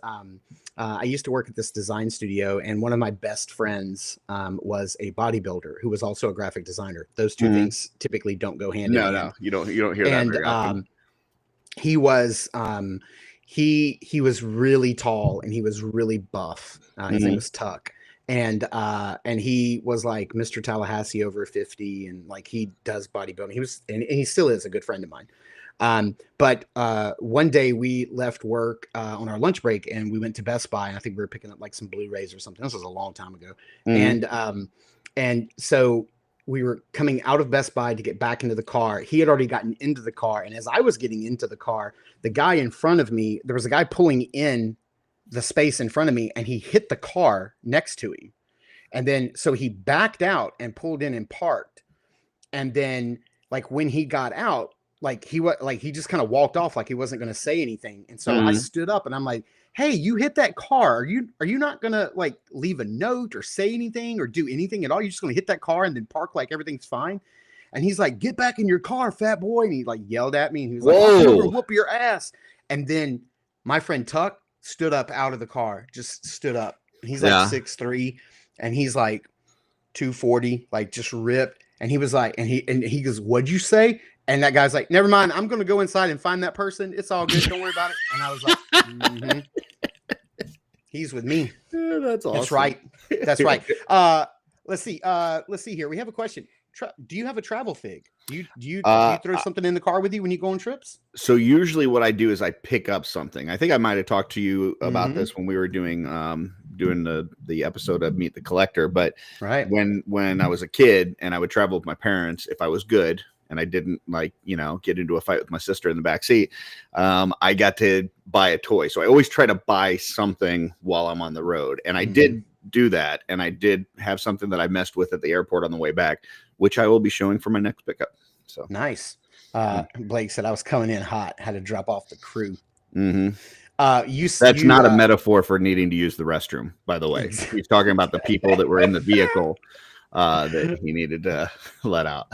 I used to work at this design studio, and one of my best friends was a bodybuilder who was also a graphic designer. Those two things typically don't go hand in hand. No, you don't hear that very often. He was he was really tall and he was really buff. His name was Tuck. And he was like Mr. Tallahassee over 50, and like he does bodybuilding. He was, and he still is a good friend of mine. But one day we left work on our lunch break and we went to Best Buy, and I think we were picking up like some Blu-rays or something. This was a long time ago. And so we were coming out of Best Buy to get back into the car. He had already gotten into the car. And as I was getting into the car, the guy in front of me, there was a guy pulling in the space in front of me, and he hit the car next to him. And then, so he backed out and pulled in and parked. And then like when he got out, like he just kind of walked off, like he wasn't going to say anything. And so I stood up and I'm like, hey, you hit that car. Are you not going to like leave a note or say anything or do anything at all? You're just going to hit that car and then park like everything's fine. And he's like, get back in your car, fat boy. And he like yelled at me, and he was like, I'm gonna whoop your ass. And then my friend Tuck stood up out of the car, just stood up. He's like 6'3", and he's like 240, like just ripped. And he was like, and he goes, "What'd you say?" And that guy's like, "Never mind. I'm going to go inside and find that person. It's all good. Don't worry about it." And I was like, mm-hmm. He's with me. Yeah, that's awesome. That's right. That's right. Let's see. Let's see here. We have a question. Do you have a travel fig? Do you throw something in the car with you when you go on trips? So usually what I do is I pick up something. I think I might have talked to you about this when we were doing the episode of Meet the Collector. But when I was a kid and I would travel with my parents, if I was good and I didn't get into a fight with my sister in the back seat, I got to buy a toy. So I always try to buy something while I'm on the road. And I did do that. And I did have something that I messed with at the airport on the way back, which I will be showing for my next pickup. So nice. Blake said I was coming in hot, had to drop off the crew. Mm-hmm. That's not a metaphor for needing to use the restroom, by the way. He's talking about the people that were in the vehicle that he needed to let out.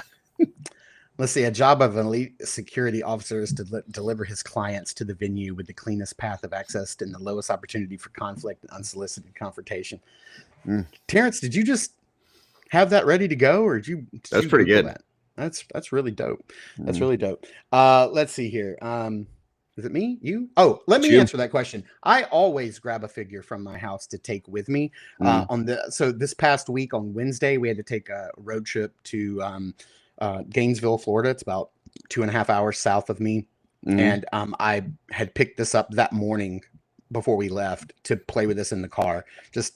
Let's see. A job of an elite security officer is to deliver his clients to the venue with the cleanest path of access and the lowest opportunity for conflict and unsolicited confrontation. Terrence, did you just have that ready to go, or That's pretty good. That's really dope. That's really dope. Let's see here. Is it me? You? Oh, let me answer that question. I always grab a figure from my house to take with me. So this past week on Wednesday, we had to take a road trip to Gainesville, Florida. It's about 2.5 hours south of me. And I had picked this up that morning before we left to play with this in the car. Just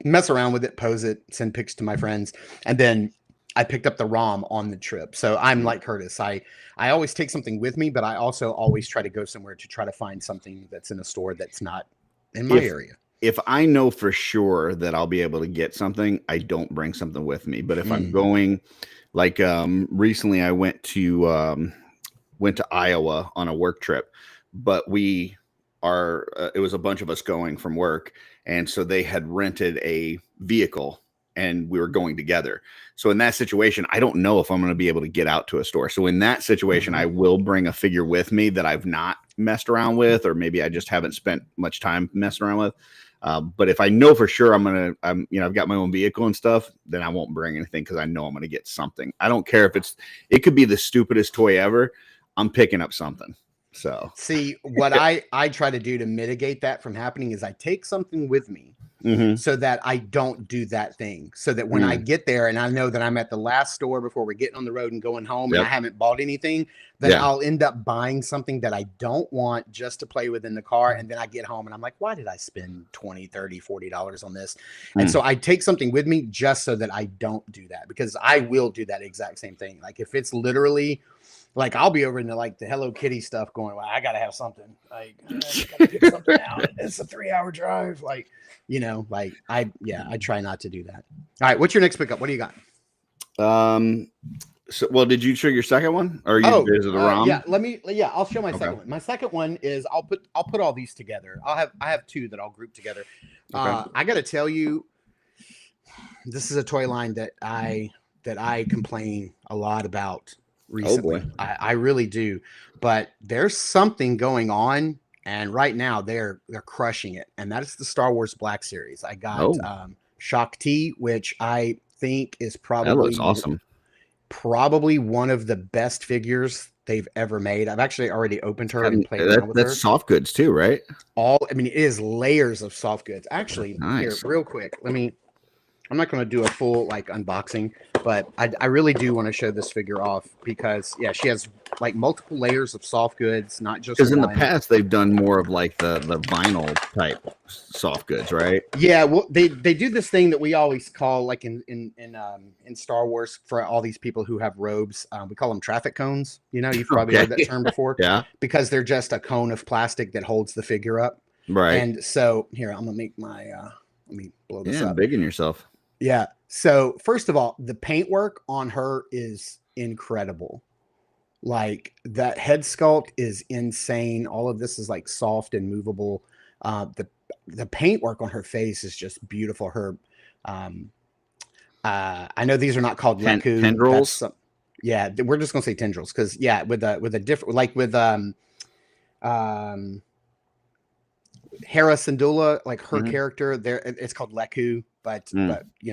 mess around with it, pose it, send pics to my friends. And then I picked up the ROM on the trip. So I'm like Curtis. I always take something with me, but I also always try to go somewhere to try to find something that's in a store that's not in my area. If I know for sure that I'll be able to get something, I don't bring something with me. But if I'm going, like recently I went to Iowa on a work trip, but it was a bunch of us going from work. And so they had rented a vehicle and we were going together. So in that situation, I don't know if I'm going to be able to get out to a store. So in that situation, I will bring a figure with me that I've not messed around with, or maybe I just haven't spent much time messing around with. But if I know for sure I've got my own vehicle and stuff, then I won't bring anything because I know I'm going to get something. I don't care if it could be the stupidest toy ever. I'm picking up something. So see what I try to do to mitigate that from happening is I take something with me so that I don't do that thing. So that when I get there and I know that I'm at the last store before we're getting on the road and going home and I haven't bought anything, then I'll end up buying something that I don't want just to play with in the car. And then I get home and I'm like, why did I spend $20, $30, $40 on this? And so I take something with me just so that I don't do that, because I will do that exact same thing. Like if it's literally like I'll be over into like the Hello Kitty stuff going, well, I gotta have something. Like I gotta pick something out. It's a 3-hour drive. Like, I try not to do that. All right, what's your next pickup? What do you got? So did you show your second one? Or are you busy the ROM? I'll show my second one. My second one is I'll put all these together. I have two that I'll group together. I gotta tell you, this is a toy line that I complain a lot about recently. I really do, but there's something going on, and right now they're crushing it, and that is the Star Wars Black Series. I got Shock T, which I think is probably awesome. Probably one of the best figures they've ever made. I've actually already opened her and played around with her. That's soft goods too, right? It is layers of soft goods. Actually, here, real quick, I'm not going to do a full unboxing, but I really do want to show this figure off because she has multiple layers of soft goods, not just because in the past they've done more of the vinyl type soft goods, right? Yeah, well they do this thing that we always call in Star Wars for all these people who have robes. We call them traffic cones. You've probably heard that term before. Yeah, because they're just a cone of plastic that holds the figure up. Right. And so here I'm gonna make my let me blow this up. Big in yourself. Yeah. So first of all, the paintwork on her is incredible. Like that head sculpt is insane. All of this is soft and movable. The paintwork on her face is just beautiful. Her, I know these are not called tendrils. We're just gonna say tendrils because with a different Hera Syndulla, like her character there, it's called Leku, but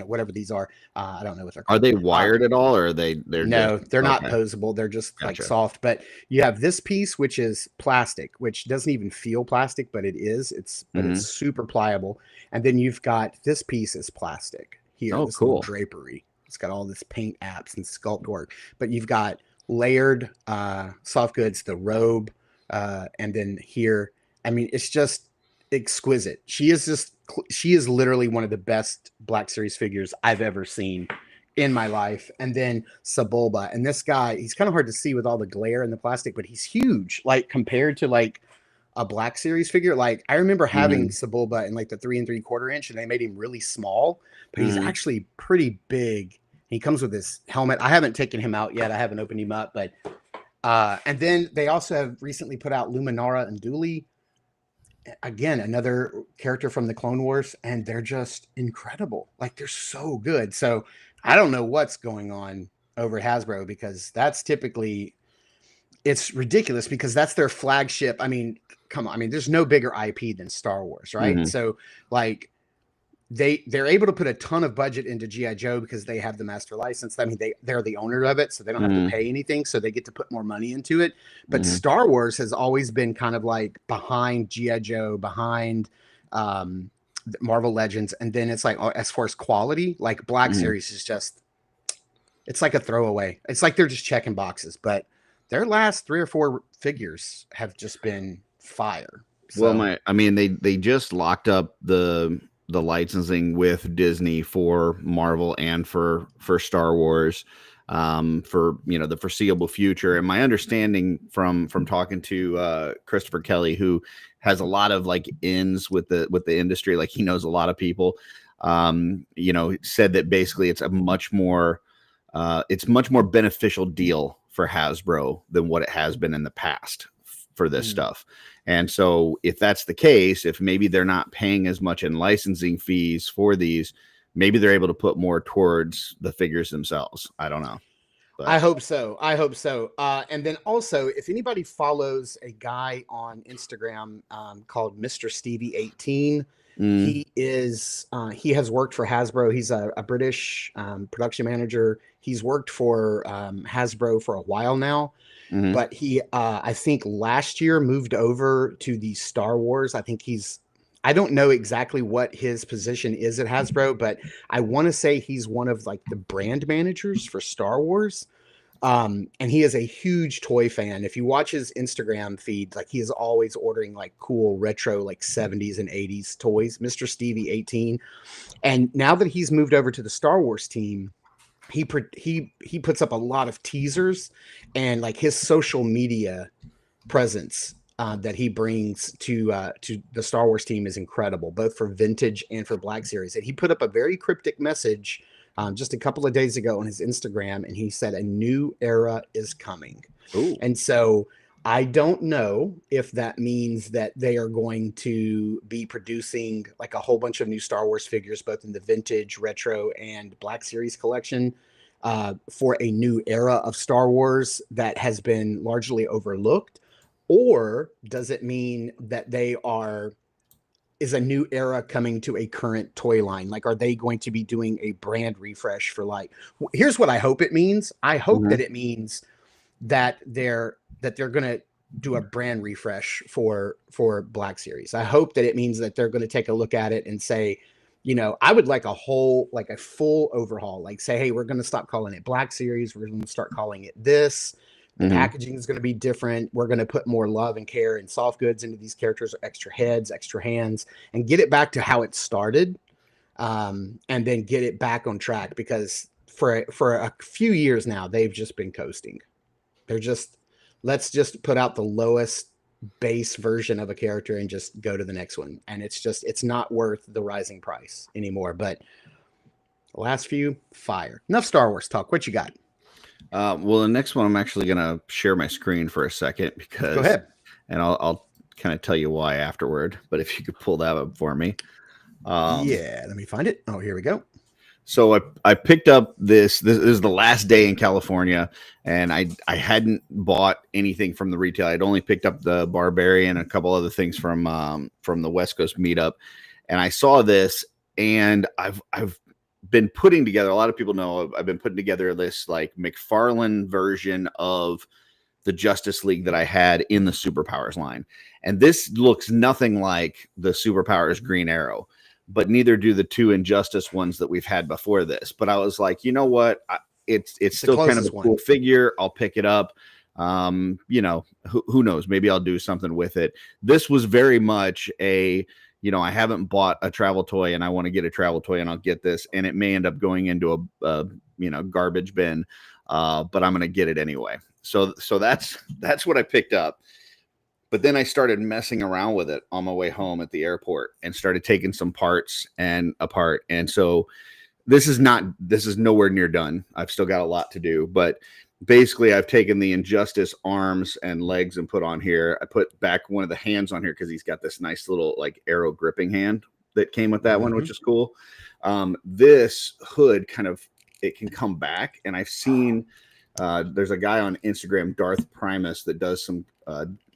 whatever these are, I don't know what they're Are called. they wired at all, or they're no, just, they're not posable. They're just like soft. But you have this piece, which is plastic, which doesn't even feel plastic, but it is. It's super pliable. And then you've got this piece is plastic here. Oh, this cool. little drapery. It's got all this paint apps and sculpt work. But you've got layered soft goods, the robe, and then here. I mean, it's just exquisite. She is literally one of the best Black Series figures I've ever seen in my life. And then Sebulba, and this guy, he's kind of hard to see with all the glare and the plastic, but he's huge, like compared to like a Black Series figure. Like I remember having Sebulba in like the 3 3/4 inch, and they made him really small, but he's actually pretty big. He comes with this helmet. I haven't taken him out yet. I haven't opened him up, but and then they also have recently put out Luminara and Dooley. Again, another character from the Clone Wars, and they're just incredible. Like they're so good. So I don't know what's going on over at Hasbro, because that's typically, it's ridiculous because that's their flagship. I mean, come on. I mean, there's no bigger IP than Star Wars, right? So like they're able to put a ton of budget into G.I. Joe because they have the master license. I mean, they're the owner of it, so they don't have to pay anything, so they get to put more money into it. But Star Wars has always been kind of like behind G.I. Joe, behind Marvel Legends, and then it's like, as far as quality, like Black Series is just, it's like a throwaway. It's like they're just checking boxes, but their last 3 or 4 figures have just been fire. So, well, they just locked up the licensing with Disney for Marvel and for Star Wars for the foreseeable future. And my understanding from talking to Christopher Kelly, who has a lot of like ins with the industry, like he knows a lot of people, said that basically it's a much more beneficial deal for Hasbro than what it has been in the past for this stuff. And so if that's the case, if maybe they're not paying as much in licensing fees for these, maybe they're able to put more towards the figures themselves. I don't know. But I hope so. And then also, if anybody follows a guy on Instagram called Mr. Stevie 18, he has worked for Hasbro. He's a British production manager. He's worked for Hasbro for a while now. But he, I think last year moved over to the Star Wars. I think I don't know exactly what his position is at Hasbro, but I want to say he's one of like the brand managers for Star Wars. And he is a huge toy fan. If you watch his Instagram feed, like he is always ordering like cool retro, like 70s and 80s toys, Mr. Stevie 18. And now that he's moved over to the Star Wars team, he puts up a lot of teasers, and like his social media presence that he brings to the Star Wars team is incredible, both for vintage and for Black Series. And he put up a very cryptic message just a couple of days ago on his Instagram, and he said a new era is coming. Ooh. And so I don't know if that means that they are going to be producing like a whole bunch of new Star Wars figures, both in the vintage, retro, and Black Series collection for a new era of Star Wars that has been largely overlooked. Or does it mean that is a new era coming to a current toy line? Like, are they going to be doing a brand refresh for like, here's what I hope it means. I hope that it means that they're going to do a brand refresh for Black Series. I hope that it means that they're going to take a look at it and say, I would like a full overhaul, like say, hey, we're going to stop calling it Black Series. We're going to start calling it this. The packaging is going to be different. We're going to put more love and care and soft goods into these characters, extra heads, extra hands, and get it back to how it started. And then get it back on track, because for a few years now, they've just been coasting. They're just, let's just put out the lowest base version of a character and just go to the next one. And it's not worth the rising price anymore. But the last few, fire. Enough Star Wars talk. What you got? Well, the next one, I'm actually going to share my screen for a second, because, go ahead, and I'll kind of tell you why afterward. But if you could pull that up for me. Yeah, let me find it. Oh, here we go. So I picked up this is the last day in California, and I hadn't bought anything from the retail. I'd only picked up the Barbarian and a couple other things from the West Coast meetup, and I saw this, and I've been putting together, a lot of people know I've been putting together this like McFarlane version of the Justice League that I had in the Superpowers line. And this looks nothing like the Superpowers Green Arrow, but neither do the two Injustice ones that we've had before this. But I was like, you know what? It's still kind of a cool figure. I'll pick it up. You know, who knows? Maybe I'll do something with it. This was very much a, you know, I haven't bought a travel toy and I want to get a travel toy, and I'll get this, and it may end up going into a you know, garbage bin, but I'm going to get it anyway. So that's what I picked up. But then I started messing around with it on my way home at the airport and started taking some parts and apart. And so this is nowhere near done. I've still got a lot to do, but basically I've taken the Injustice arms and legs and put on here. I put back one of the hands on here because he's got this nice little like arrow gripping hand that came with that one, which is cool. This hood it can come back, and I've seen there's a guy on Instagram, Darth Primus, that does some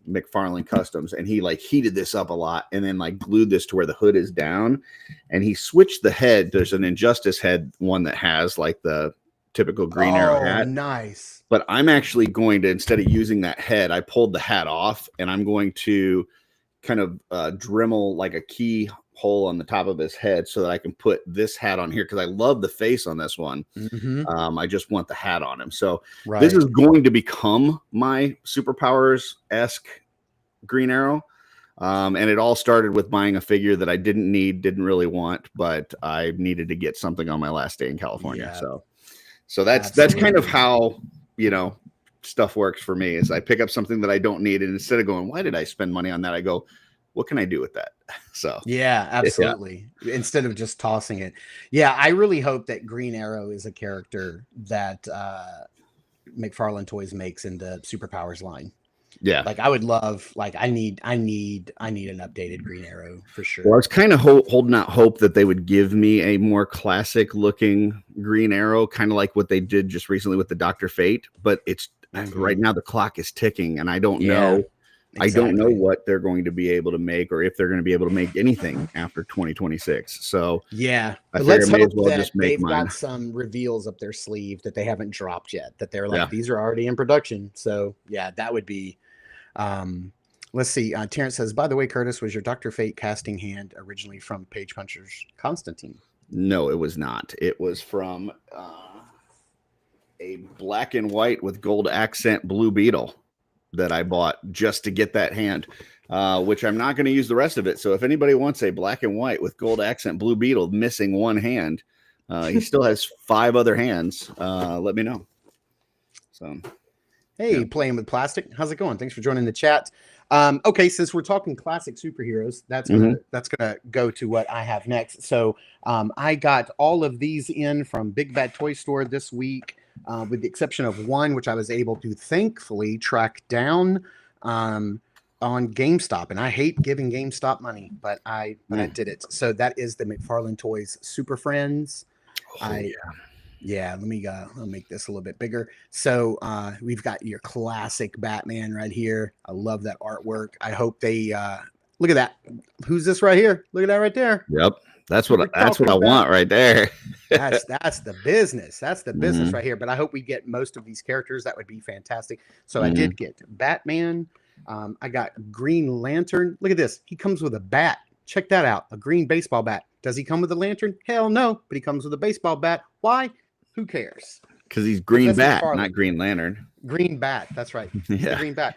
McFarlane customs, and he like heated this up a lot and then like glued this to where the hood is down, and he switched the head. There's an Injustice head one that has like the typical Green Arrow hat. Nice. But I'm actually going to, instead of using that head, I pulled the hat off, and I'm going to kind of Dremel like a key hole on the top of his head so that I can put this hat on here, because I love the face on this one. I just want the hat on him. So this is going to become my Superpowers-esque Green Arrow. And it all started with buying a figure that I didn't really want, but I needed to get something on my last day in California. Yeah. So that's kind of how, you know, stuff works for me, is I pick up something that I don't need, and instead of going, why did I spend money on that, I go, what can I do with that? So yeah, absolutely. Yeah. Instead of just tossing it. Yeah, I really hope that Green Arrow is a character that McFarlane Toys makes in the Superpowers line. Yeah, like I would love, like I need an updated Green Arrow for sure. Well, I was kind of holding out hope that they would give me a more classic looking Green Arrow, kind of like what they did just recently with the Dr. Fate. But it's right now the clock is ticking, and I don't know. Exactly. I don't know what they're going to be able to make, or if they're going to be able to make anything after 2026. So yeah, I let's hope that they've got some reveals up their sleeve that they haven't dropped yet, that they're like, these are already in production. So yeah, that would be. Let's see. Terrence says, by the way, Curtis, was your Dr. Fate casting hand originally from Page Puncher's Constantine? No, it was not. It was from a black and white with gold accent Blue Beetle that I bought just to get that hand, which I'm not going to use the rest of it. So if anybody wants a black and white with gold accent Blue Beetle missing one hand, he still has 5 other hands. Let me know. So, hey, Playing with Plastic, how's it going? Thanks for joining the chat. Okay, since we're talking classic superheroes, that's gonna go to what I have next. So I got all of these in from Big Bad Toy Store this week, with the exception of one, which I was able to thankfully track down on GameStop. And I hate giving GameStop money, but I did it. So that is the McFarlane Toys Super Friends. Yeah, let me I'll make this a little bit bigger. So we've got your classic Batman right here. I love that artwork. I hope they look at that. Who's this right here? Look at that right there. Yep. That's what I want right there. that's the business. That's the business right here. But I hope we get most of these characters. That would be fantastic. So I did get Batman. I got Green Lantern. Look at this. He comes with a bat. Check that out. A green baseball bat. Does he come with a lantern? Hell no. But he comes with a baseball bat. Why? Who cares? Because he's Green Bat, not Green Lantern. Green Bat. That's right. Yeah. Green Bat.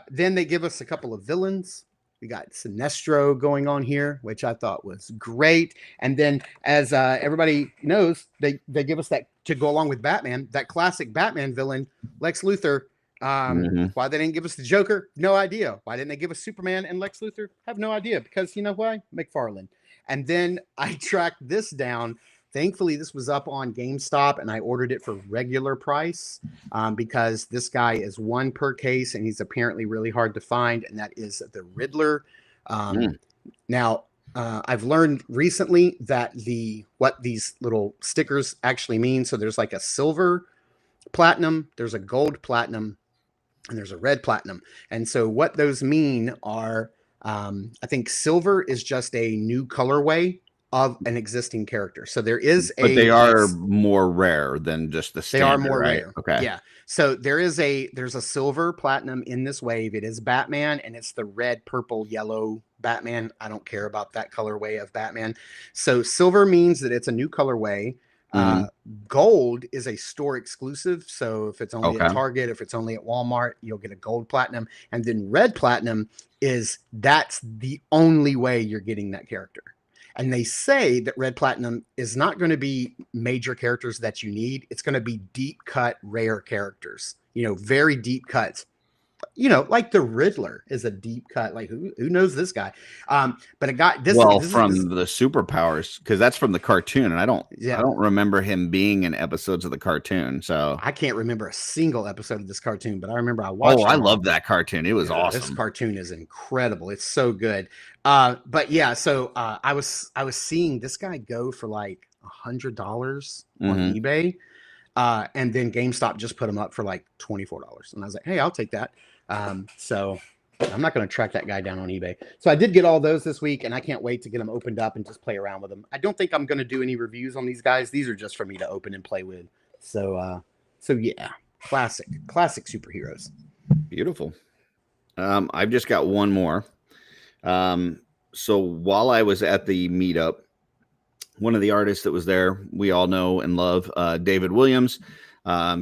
Then they give us a couple of villains. We got Sinestro going on here, which I thought was great. And then, as everybody knows, they give us that to go along with Batman, that classic Batman villain, Lex Luthor. Why they didn't give us the Joker? No idea. Why didn't they give us Superman and Lex Luthor? Have no idea. Because you know why? McFarlane. And then I tracked this down. Thankfully, this was up on GameStop, and I ordered it for regular price because this guy is 1 per case, and he's apparently really hard to find, and that is the Riddler. Now, I've learned recently that what these little stickers actually mean. So there's like a silver platinum, there's a gold platinum, and there's a red platinum. And so what those mean are, I think silver is just a new colorway of an existing character. So there is but they are more rare than just the standard. They are more right? rare. Okay. Yeah. So there's a silver platinum in this wave. It is Batman, and it's the red, purple, yellow Batman. I don't care about that colorway of Batman. So silver means that it's a new colorway. Gold is a store exclusive. So if it's only at Target, if it's only at Walmart, you'll get a gold platinum. And then red platinum that's the only way you're getting that character. And they say that red platinum is not going to be major characters that you need. It's going to be deep cut, rare characters, very deep cuts. Like the Riddler is a deep cut. Like who knows this guy? But a guy. The superpowers, because that's from the cartoon, and I don't remember him being in episodes of the cartoon. So I can't remember a single episode of this cartoon, but I remember I watched. Oh, I love that cartoon. It was awesome. This cartoon is incredible. It's so good. But yeah, so I was seeing this guy go for like $100 on eBay. And then GameStop just put him up for like $24. And I was like, hey, I'll take that. So I'm not going to track that guy down on eBay. So I did get all those this week, and I can't wait to get them opened up and just play around with them. I don't think I'm going to do any reviews on these guys. These are just for me to open and play with. So yeah, classic superheroes. Beautiful. I've just got one more. So while I was at the meetup, one of the artists that was there, we all know and love, David Williams.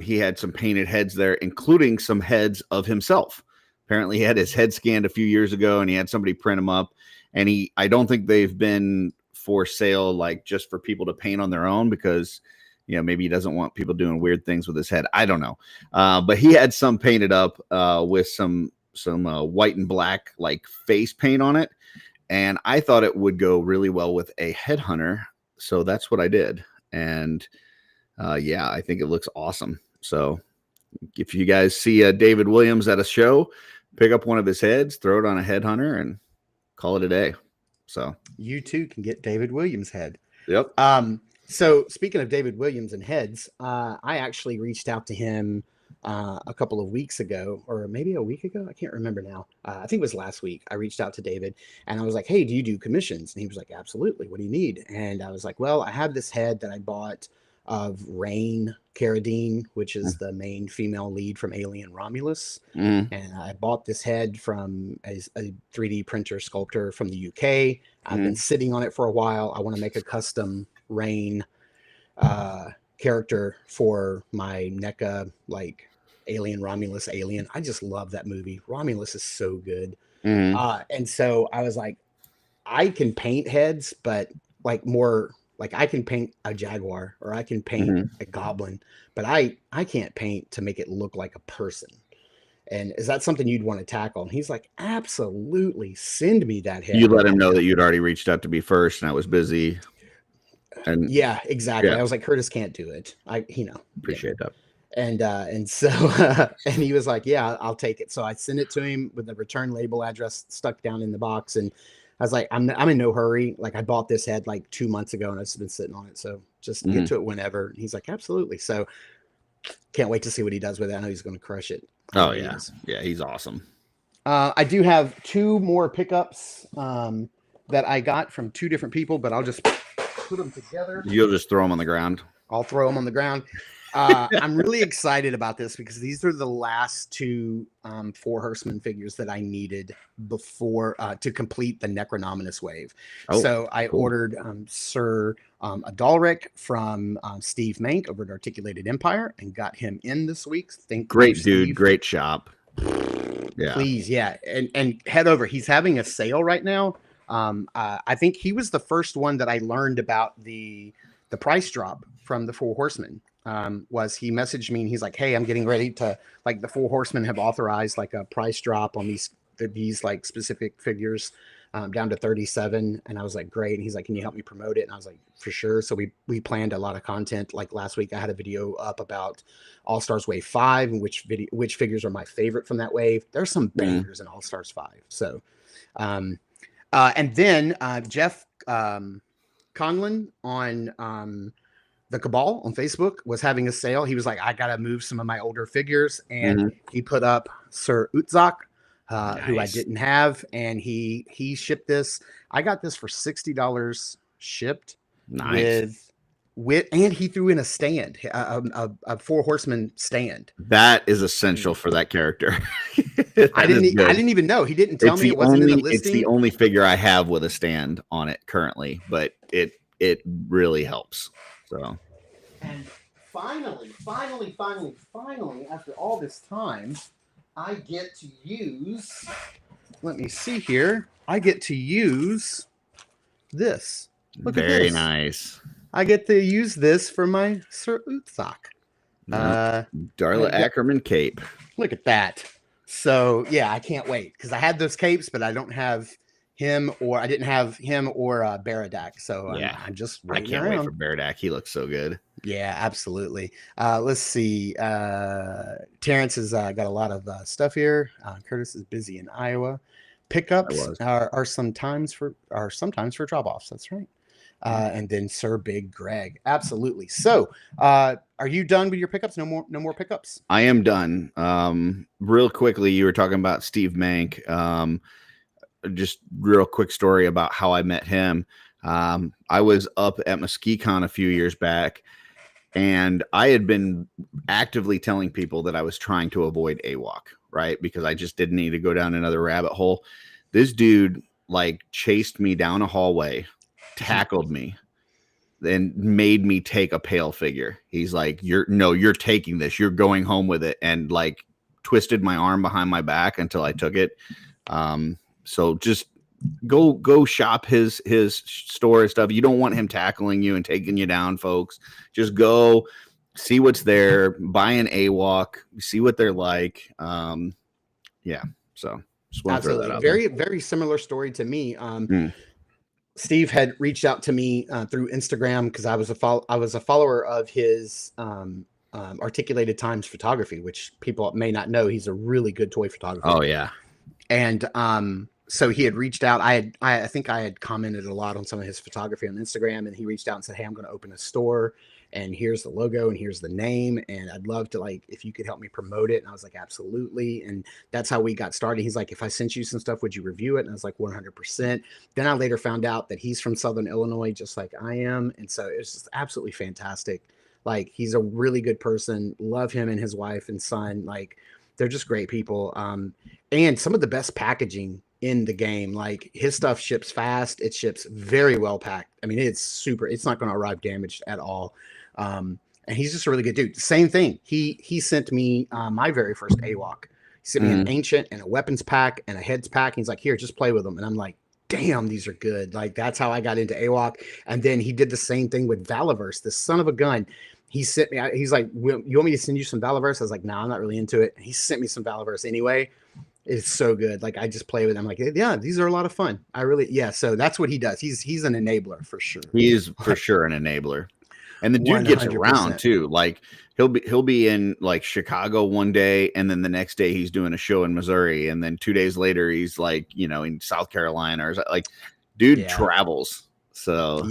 He had some painted heads there, including some heads of himself. Apparently he had his head scanned a few years ago, and he had somebody print them up. And I don't think they've been for sale, like just for people to paint on their own, because, maybe he doesn't want people doing weird things with his head. I don't know. But he had some painted up with some white and black, like face paint on it. And I thought it would go really well with a headhunter. So that's what I did. And yeah, I think it looks awesome. So if you guys see David Williams at a show, pick up one of his heads, throw it on a headhunter, and call it a day. So you too can get David Williams' head. Yep. So speaking of David Williams and heads, I actually reached out to him a couple of weeks ago, or maybe a week ago. I can't remember now. I think it was last week. I reached out to David and I was like, hey, do you do commissions? And he was like, absolutely. What do you need? And I was like, well, I have this head that I bought of Rain Carradine, which is the main female lead from Alien Romulus. And I bought this head from a 3D printer sculptor from the UK. I've been sitting on it for a while. I want to make a custom Rain character for my NECA, like Alien Romulus Alien. I just love that movie. Romulus is so good. And so I was like, I can paint heads, but like more like I can paint a jaguar or I can paint a goblin, but I can't paint to make it look like a person. And is that something you'd want to tackle? And he's like, absolutely, send me that head. You let him know that you'd already reached out to me first and I was busy. And yeah, exactly. I was like, Curtis can't do it. Appreciate that. And so and he was like, yeah, I'll take it. So I sent it to him with the return label address stuck down in the box. And I was like, I'm in no hurry. Like I bought this head like 2 months ago and I've just been sitting on it. So just get to it whenever. And he's like, absolutely. So can't wait to see what he does with it. I know he's going to crush it. Oh yeah. Yeah. He's awesome. I do have 2 more pickups that I got from 2 different people, but I'll just put them together. You'll just throw them on the ground. I'll throw them on the ground. I'm really excited about this because these are the last 2 4 Horsemen figures that I needed before to complete the Necronominus wave. So I ordered Sir Adalric from Steve Mank over at Articulated Empire and got him in this week. Great dude, great shop. Yeah, please, yeah, and head over. He's having a sale right now. I think he was the first one that I learned about the price drop from the 4 Horsemen. Was he messaged me and he's like, hey, I'm getting ready to, like, the 4 Horsemen have authorized like a price drop on these like specific figures down to 37. And I was like, great. And he's like, can you help me promote it? And I was like, for sure. So we planned a lot of content. Like last week I had a video up about All Stars Wave 5 and which figures are my favorite from that wave. There's some bangers in All Stars 5. So And then Jeff Conlon on the Cabal on Facebook was having a sale. He was like, I got to move some of my older figures. And he put up Sir Utzak, who I didn't have. And he shipped this. I got this for $60 shipped and he threw in a stand, a 4 Horsemen stand. That is essential for that character. I didn't even know. He didn't tell me it wasn't in the listing. It's the only figure I have with a stand on it currently, but it really helps. So, and finally, after all this time, I get to use. Let me see here. I get to use this. Look at this. Very nice. I get to use this for my Sir Utzak. Darla Akerman cape. Look at that. So yeah, I can't wait because I had those capes, but I don't have him, or I didn't have him or Baradak. So yeah, I'm just I can't wait for Baradak. He looks so good. Yeah, absolutely. Let's see. Terrence has got a lot of stuff here. Curtis is busy in Iowa. Pickups are sometimes for drop offs. That's right. And then Sir Big Greg. Absolutely. So, are you done with your pickups? No more pickups? I am done. Real quickly, you were talking about Steve Mank. Just real quick story about how I met him. I was up at MesquiCon a few years back, and I had been actively telling people that I was trying to avoid AWOC, right? Because I just didn't need to go down another rabbit hole. This dude chased me down a hallway, tackled me, and made me take a pale figure. He's like, you're taking this, you're going home with it, and twisted my arm behind my back until I took it. So just go shop his store and stuff. You don't want him tackling you and taking you down, folks. Just go see what's there, buy an AWOC, see what they're like. Yeah, so just want to throw that out. Very, very similar story to me. Steve had reached out to me through Instagram because I was a follower of his Articulated Times photography, which people may not know. He's a really good toy photographer. Oh yeah. And so he had reached out. I think I had commented a lot on some of his photography on Instagram, and he reached out and said, "Hey, I'm going to open a store, and here's the logo and here's the name, and I'd love to if you could help me promote it." And I was like, "Absolutely." And that's how we got started. He's like, "If I sent you some stuff, would you review it?" And I was like, 100%. Then I later found out that he's from Southern Illinois, just like I am, and so it's just absolutely fantastic. He's a really good person. Love him and his wife and son. They're just great people. And some of the best packaging in the game. His stuff ships fast. It ships very well packed. I mean, it's not going to arrive damaged at all. And he's just a really good dude. Same thing. He sent me my very first AWOC. He sent me an ancient and a weapons pack and a heads pack. He's like, "Here, just play with them." And I'm like, damn, these are good. That's how I got into AWOC. And then he did the same thing with Valaverse, this son of a gun. He sent me, he's like, "You want me to send you some Valaverse?" I was like, "No, I'm not really into it." And he sent me some Valaverse anyway. It's so good. I just play with him. I'm like, yeah, these are a lot of fun. So that's what he does. He's an enabler for sure. He is for sure an enabler. And the dude 100%. Gets around too. He'll be in Chicago one day, and then the next day he's doing a show in Missouri, and then 2 days later he's in South Carolina, or dude travels. So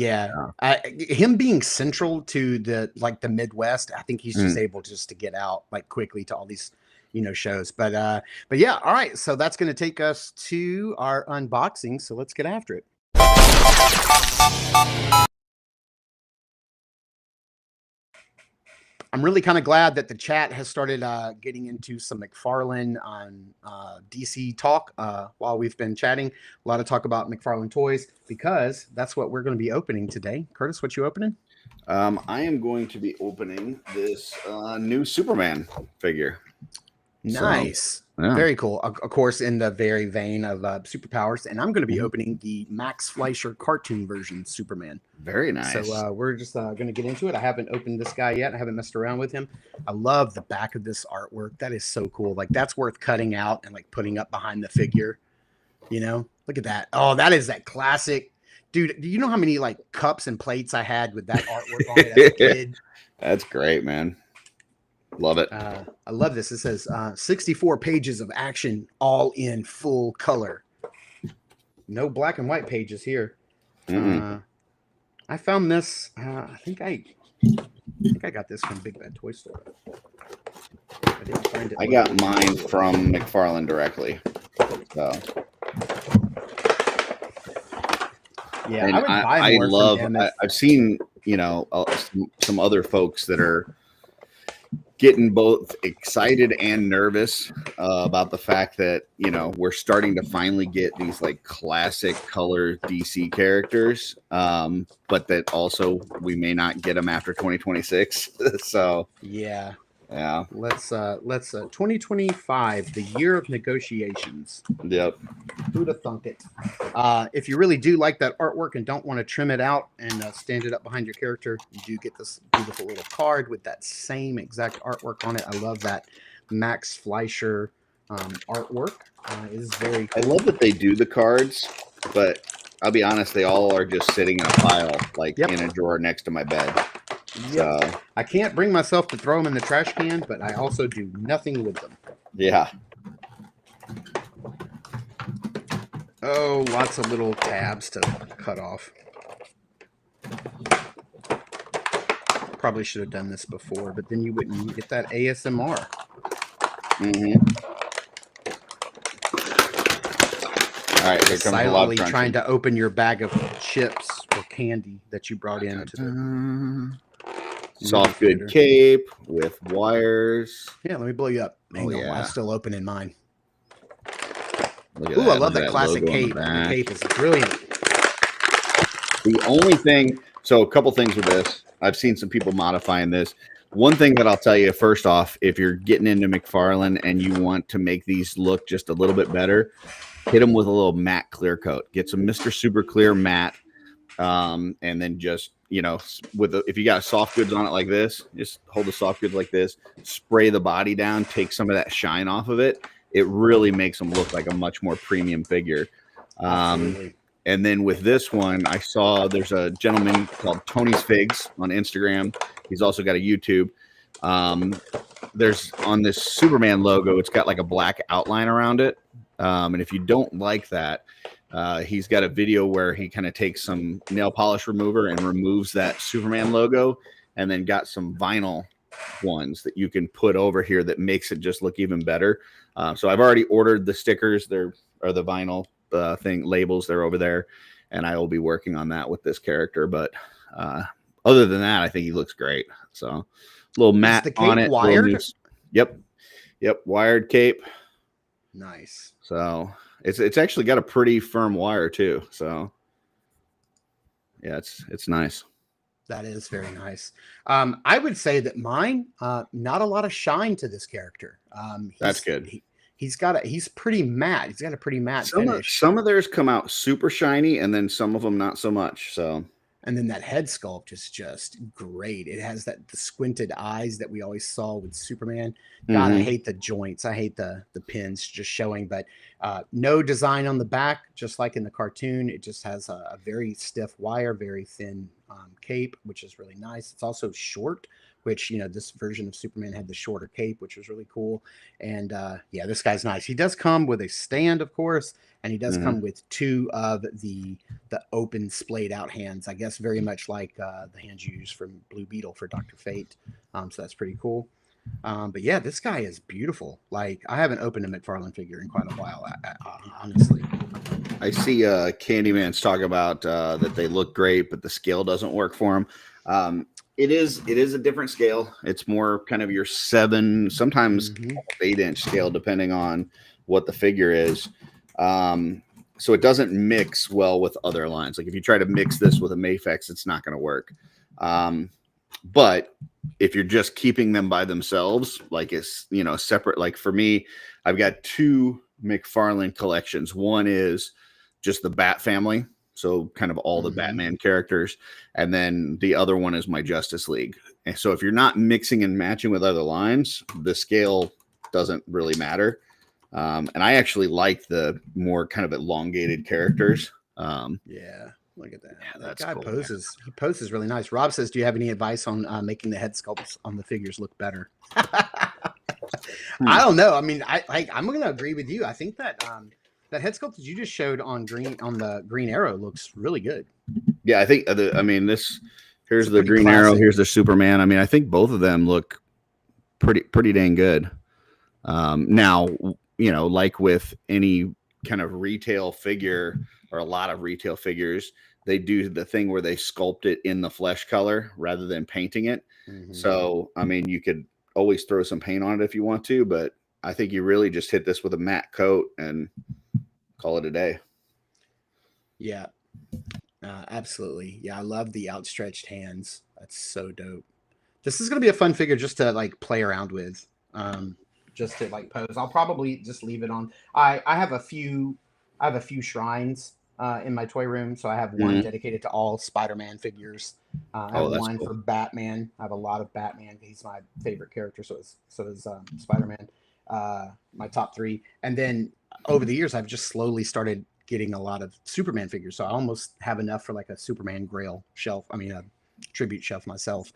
him being central to the Midwest, I think he's just able to get out quickly to all these shows. But yeah, all right. So that's going to take us to our unboxing. So let's get after it. I'm really kind of glad that the chat has started getting into some McFarlane on DC talk while we've been chatting. A lot of talk about McFarlane toys, because that's what we're going to be opening today. Curtis, what you opening? I am going to be opening this new Superman figure. Nice. So, very cool. Of course, in the very vein of superpowers. And I'm going to be opening the Max Fleischer cartoon version Superman. Very nice. So we're just going to get into it. I haven't opened this guy yet. I haven't messed around with him. I love the back of this artwork. That is so cool. That's worth cutting out and putting up behind the figure. Look at that. Oh, that is that classic. Dude, do you know how many cups and plates I had with that artwork on it as a kid? That's great, man. Love it. I love this. It says 64 pages of action, all in full color. no black and white pages here. Mm-mm. I found this. I think I got this from Big Bad Toy Store. I didn't find it. I got mine from McFarlane directly. So. Yeah, and I would buy more love. from them. I've seen some other folks that are getting both excited and nervous about the fact that we're starting to finally get these like classic color DC characters, but that also we may not get them after 2026. So yeah. Let's 2025, the year of negotiations. Yep. Who'd have thunk it? If you really do like that artwork and don't want to trim it out and stand it up behind your character, you do get this beautiful little card with that same exact artwork on it. I love that Max Fleischer artwork. It is very cool. I love that they do the cards, but I'll be honest, they all are just sitting in a pile, like in a drawer next to my bed. Yep. So I can't bring myself to throw them in the trash can, but I also do nothing with them. Yeah. Oh, lots of little tabs to cut off. Probably should have done this before, but then you wouldn't get that ASMR. Mm-hmm. All right, here comes silently trying to open your bag of chips or candy that you brought in to the soft good cape with wires. Yeah, let me blow you up. Oh, yeah. I'm still opening mine. Look at Ooh, that. I love that classic cape. The cape is brilliant. The only thing, so a couple things with this. I've seen some people modifying this. One thing that I'll tell you, first off, if you're getting into McFarlane and you want to make these look just a little bit better, hit them with a little matte clear coat. Get some Mr. Super Clear matte, and then just, if you got soft goods on it like this, just hold the soft goods like this, spray the body down, take some of that shine off of it. It really makes them look like a much more premium figure. And then with this one, I saw there's a gentleman called Tony's Figs on Instagram. He's also got a YouTube. There's on this Superman logo, it's got like a black outline around it. And if you don't like that, he's got a video where he kind of takes some nail polish remover and removes that Superman logo, and then got some vinyl ones that you can put over here that makes it just look even better. So I've already ordered the stickers. There are the vinyl labels. They're over there, and I will be working on that with this character. But other than that, I think he looks great. So a little matte on it. Wired? Yep, wired cape. Nice. So it's actually got a pretty firm wire too. So yeah, it's nice. That is very nice. I would say that mine, not a lot of shine to this character. That's good. He's pretty matte. He's got a pretty matte finish. Some of theirs come out super shiny, and then some of them not so much. So, and then that head sculpt is just great. It has the squinted eyes that we always saw with Superman. God, I hate the joints. I hate the pins just showing, but no design on the back, just like in the cartoon. It just has a very stiff wire, very thin cape, which is really nice. It's also short, which, this version of Superman had the shorter cape, which was really cool. And yeah, this guy's nice. He does come with a stand, of course, and he does come with two of the open splayed out hands, I guess, very much like the hands you use from Blue Beetle for Dr. Fate. So that's pretty cool. But yeah, this guy is beautiful. Like, I haven't opened a McFarlane figure in quite a while, honestly. I see Candyman's talking about that they look great, but the scale doesn't work for them. It is a different scale. It's more kind of your 7, sometimes 8-inch scale, depending on what the figure is. So it doesn't mix well with other lines. Like if you try to mix this with a Mafex, it's not going to work. But if you're just keeping them by themselves, like it's, separate, like for me, I've got 2 McFarlane collections. One is just the Bat family. So kind of all the Batman characters. And then the other one is my Justice League. And so if you're not mixing and matching with other lines, the scale doesn't really matter. And I actually like the more kind of elongated characters. Yeah, look at that. Yeah, that that's guy cool, poses. He poses really nice. Rob says, do you have any advice on making the head sculpts on the figures look better? I don't know. I mean, I'm going to agree with you. I think that that head sculpt that you just showed on the Green Arrow looks really good. Yeah, I think. Here's the Green classic. Arrow. Here's the Superman. I mean, I think both of them look pretty dang good. Now, like with any kind of retail figure or a lot of retail figures, they do the thing where they sculpt it in the flesh color rather than painting it. Mm-hmm. So, I mean, you could always throw some paint on it if you want to, but I think you really just hit this with a matte coat and call it a day. Yeah, absolutely. Yeah, I love the outstretched hands. That's so dope. This is going to be a fun figure just to like play around with, just to like pose. I'll probably just leave it on. I have a few shrines in my toy room, so I have one dedicated to all Spider-Man figures. I have one for Batman. I have a lot of Batman. He's my favorite character. So is Spider-Man. My top 3, and then over the years, I've just slowly started getting a lot of Superman figures. So I almost have enough for like a Superman Grail shelf. I mean, a tribute shelf myself.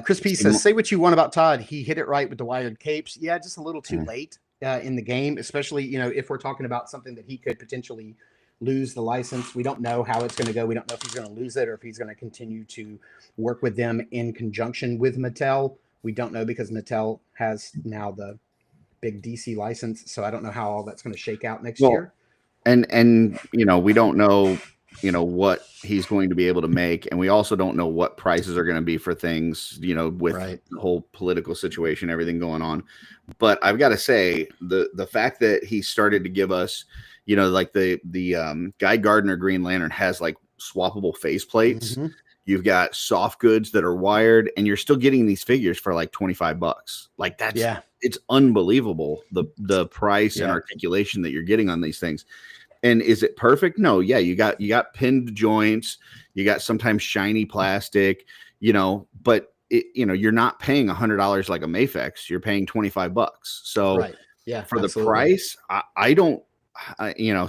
Chris P says, say what you want about Todd. He hit it right with the wired capes. Yeah, just a little too late in the game, especially, if we're talking about something that he could potentially lose the license. We don't know how it's going to go. We don't know if he's going to lose it or if he's going to continue to work with them in conjunction with Mattel. We don't know because Mattel has now the big DC license. So I don't know how all that's going to shake out next year. And we don't know, what he's going to be able to make. And we also don't know what prices are going to be for things, with the whole political situation, everything going on. But I've got to say the fact that he started to give us, like the Guy Gardner Green Lantern has like swappable faceplates. Mm-hmm. You've got soft goods that are wired, and you're still getting these figures for like $25. Like it's unbelievable the price and articulation that you're getting on these things. And is it perfect? No. Yeah, you got pinned joints, you got sometimes shiny plastic, but you're not paying $100 like a Mafex. You're paying $25. So for the price, I don't.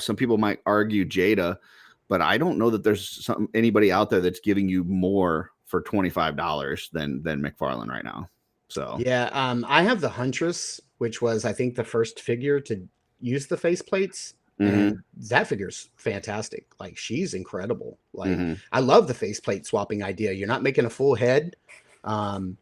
Some people might argue Jada, but I don't know that there's anybody out there that's giving you more for $25 than McFarlane right now. So I have the Huntress, which was I think the first figure to use the faceplates, and that figure's fantastic. Like she's incredible. Like I love the faceplate swapping idea. You're not making a full head.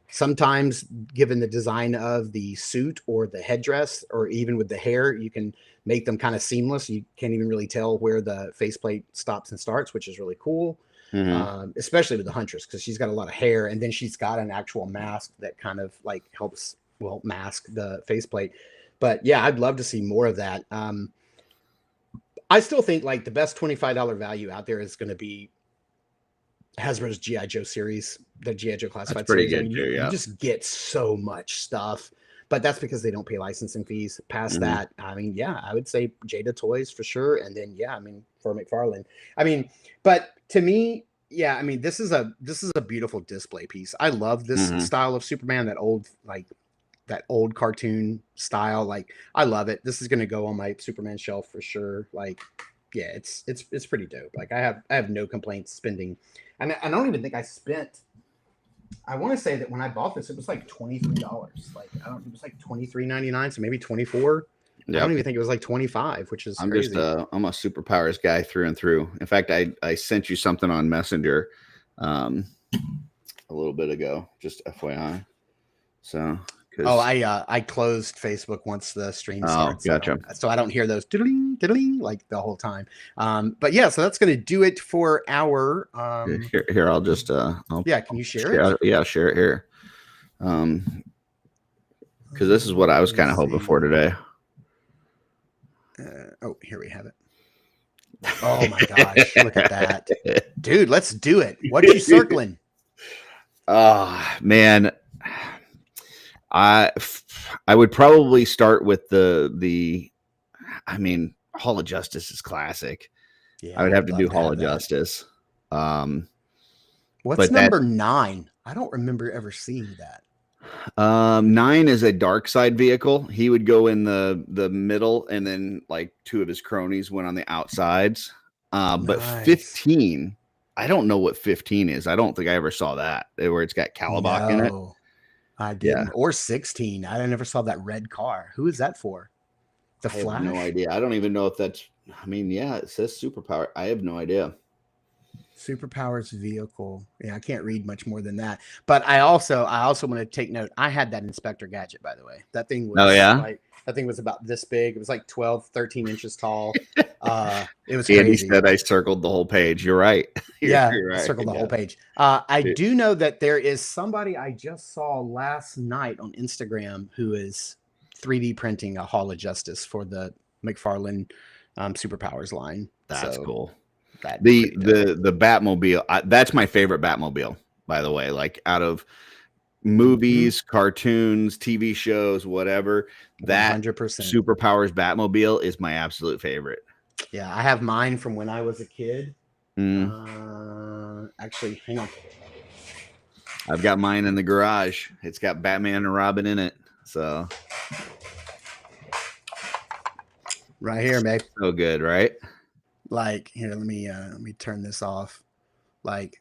Sometimes, given the design of the suit or the headdress, or even with the hair, you can make them kind of seamless. You can't even really tell where the faceplate stops and starts, which is really cool. Especially with the Huntress, because she's got a lot of hair, and then she's got an actual mask that kind of like helps mask the faceplate. But yeah, I'd love to see more of that. I still think like the best $25 value out there is going to be Hasbro's G.I. Joe series, the G.I. Joe classified series. Good, you just get so much stuff, but that's because they don't pay licensing fees. Past that, I mean, I would say Jada Toys for sure, and then for McFarlane. I mean, but to me, this is a beautiful display piece. I love this style of Superman, that old cartoon style. Like I love it. This is going to go on my Superman shelf for sure. Like, yeah, it's pretty dope. Like I have no complaints spending. And I don't even think I spent. I want to say that when I bought this, it was like $23. Like it was like $23.99, so maybe $24. Yep. I don't even think it was like $25, which is crazy. I'm a superpowers guy through and through. In fact, I sent you something on Messenger a little bit ago, just FYI. So. I closed Facebook once the stream starts. Gotcha. So I don't hear those diddling, diddling like the whole time. But so that's going to do it for our. Here, I'll just. Can you share it? Yeah, share it here. Because this is what I was kind of hoping for today. Here we have it. Oh my gosh! Look at that, dude. Let's do it. What are you circling? Man. I would probably start with the Hall of Justice is classic. Yeah, I would have to do Hall of Justice. What's number 9? I don't remember ever seeing that. 9 is a dark side vehicle. He would go in the middle, and then like 2 of his cronies went on the outsides. But 15, I don't know what 15 is. I don't think I ever saw that, where it's got Calibok in it. I didn't. Or 16. I never saw that red car. Who is that for? The I have Flash? no idea. I don't even know if that's. I mean, yeah, it says superpower. I have no idea. Superpowers vehicle. Yeah, I can't read much more than that. But I also want to take note. I had that Inspector Gadget, by the way. That thing was Oh, yeah? like that thing was about this big. It was like 12, 13 inches tall. It was Andy crazy. said I circled the whole page. You're right. Yeah, You're right. circle the Yeah. whole page. I do know that there is somebody I just saw last night on Instagram who is 3D printing a Hall of Justice for the McFarlane Superpowers line. That's So cool. that'd be pretty dope. The Batmobile. That's my favorite Batmobile, by the way. Like out of movies, cartoons, TV shows, whatever, that 100%. Superpowers Batmobile is my absolute favorite. Yeah, I have mine from when I was a kid. Actually, hang on. I've got mine in the garage. It's got Batman and Robin in it. So right here, babe. So good, right? Like here, let me turn this off. Like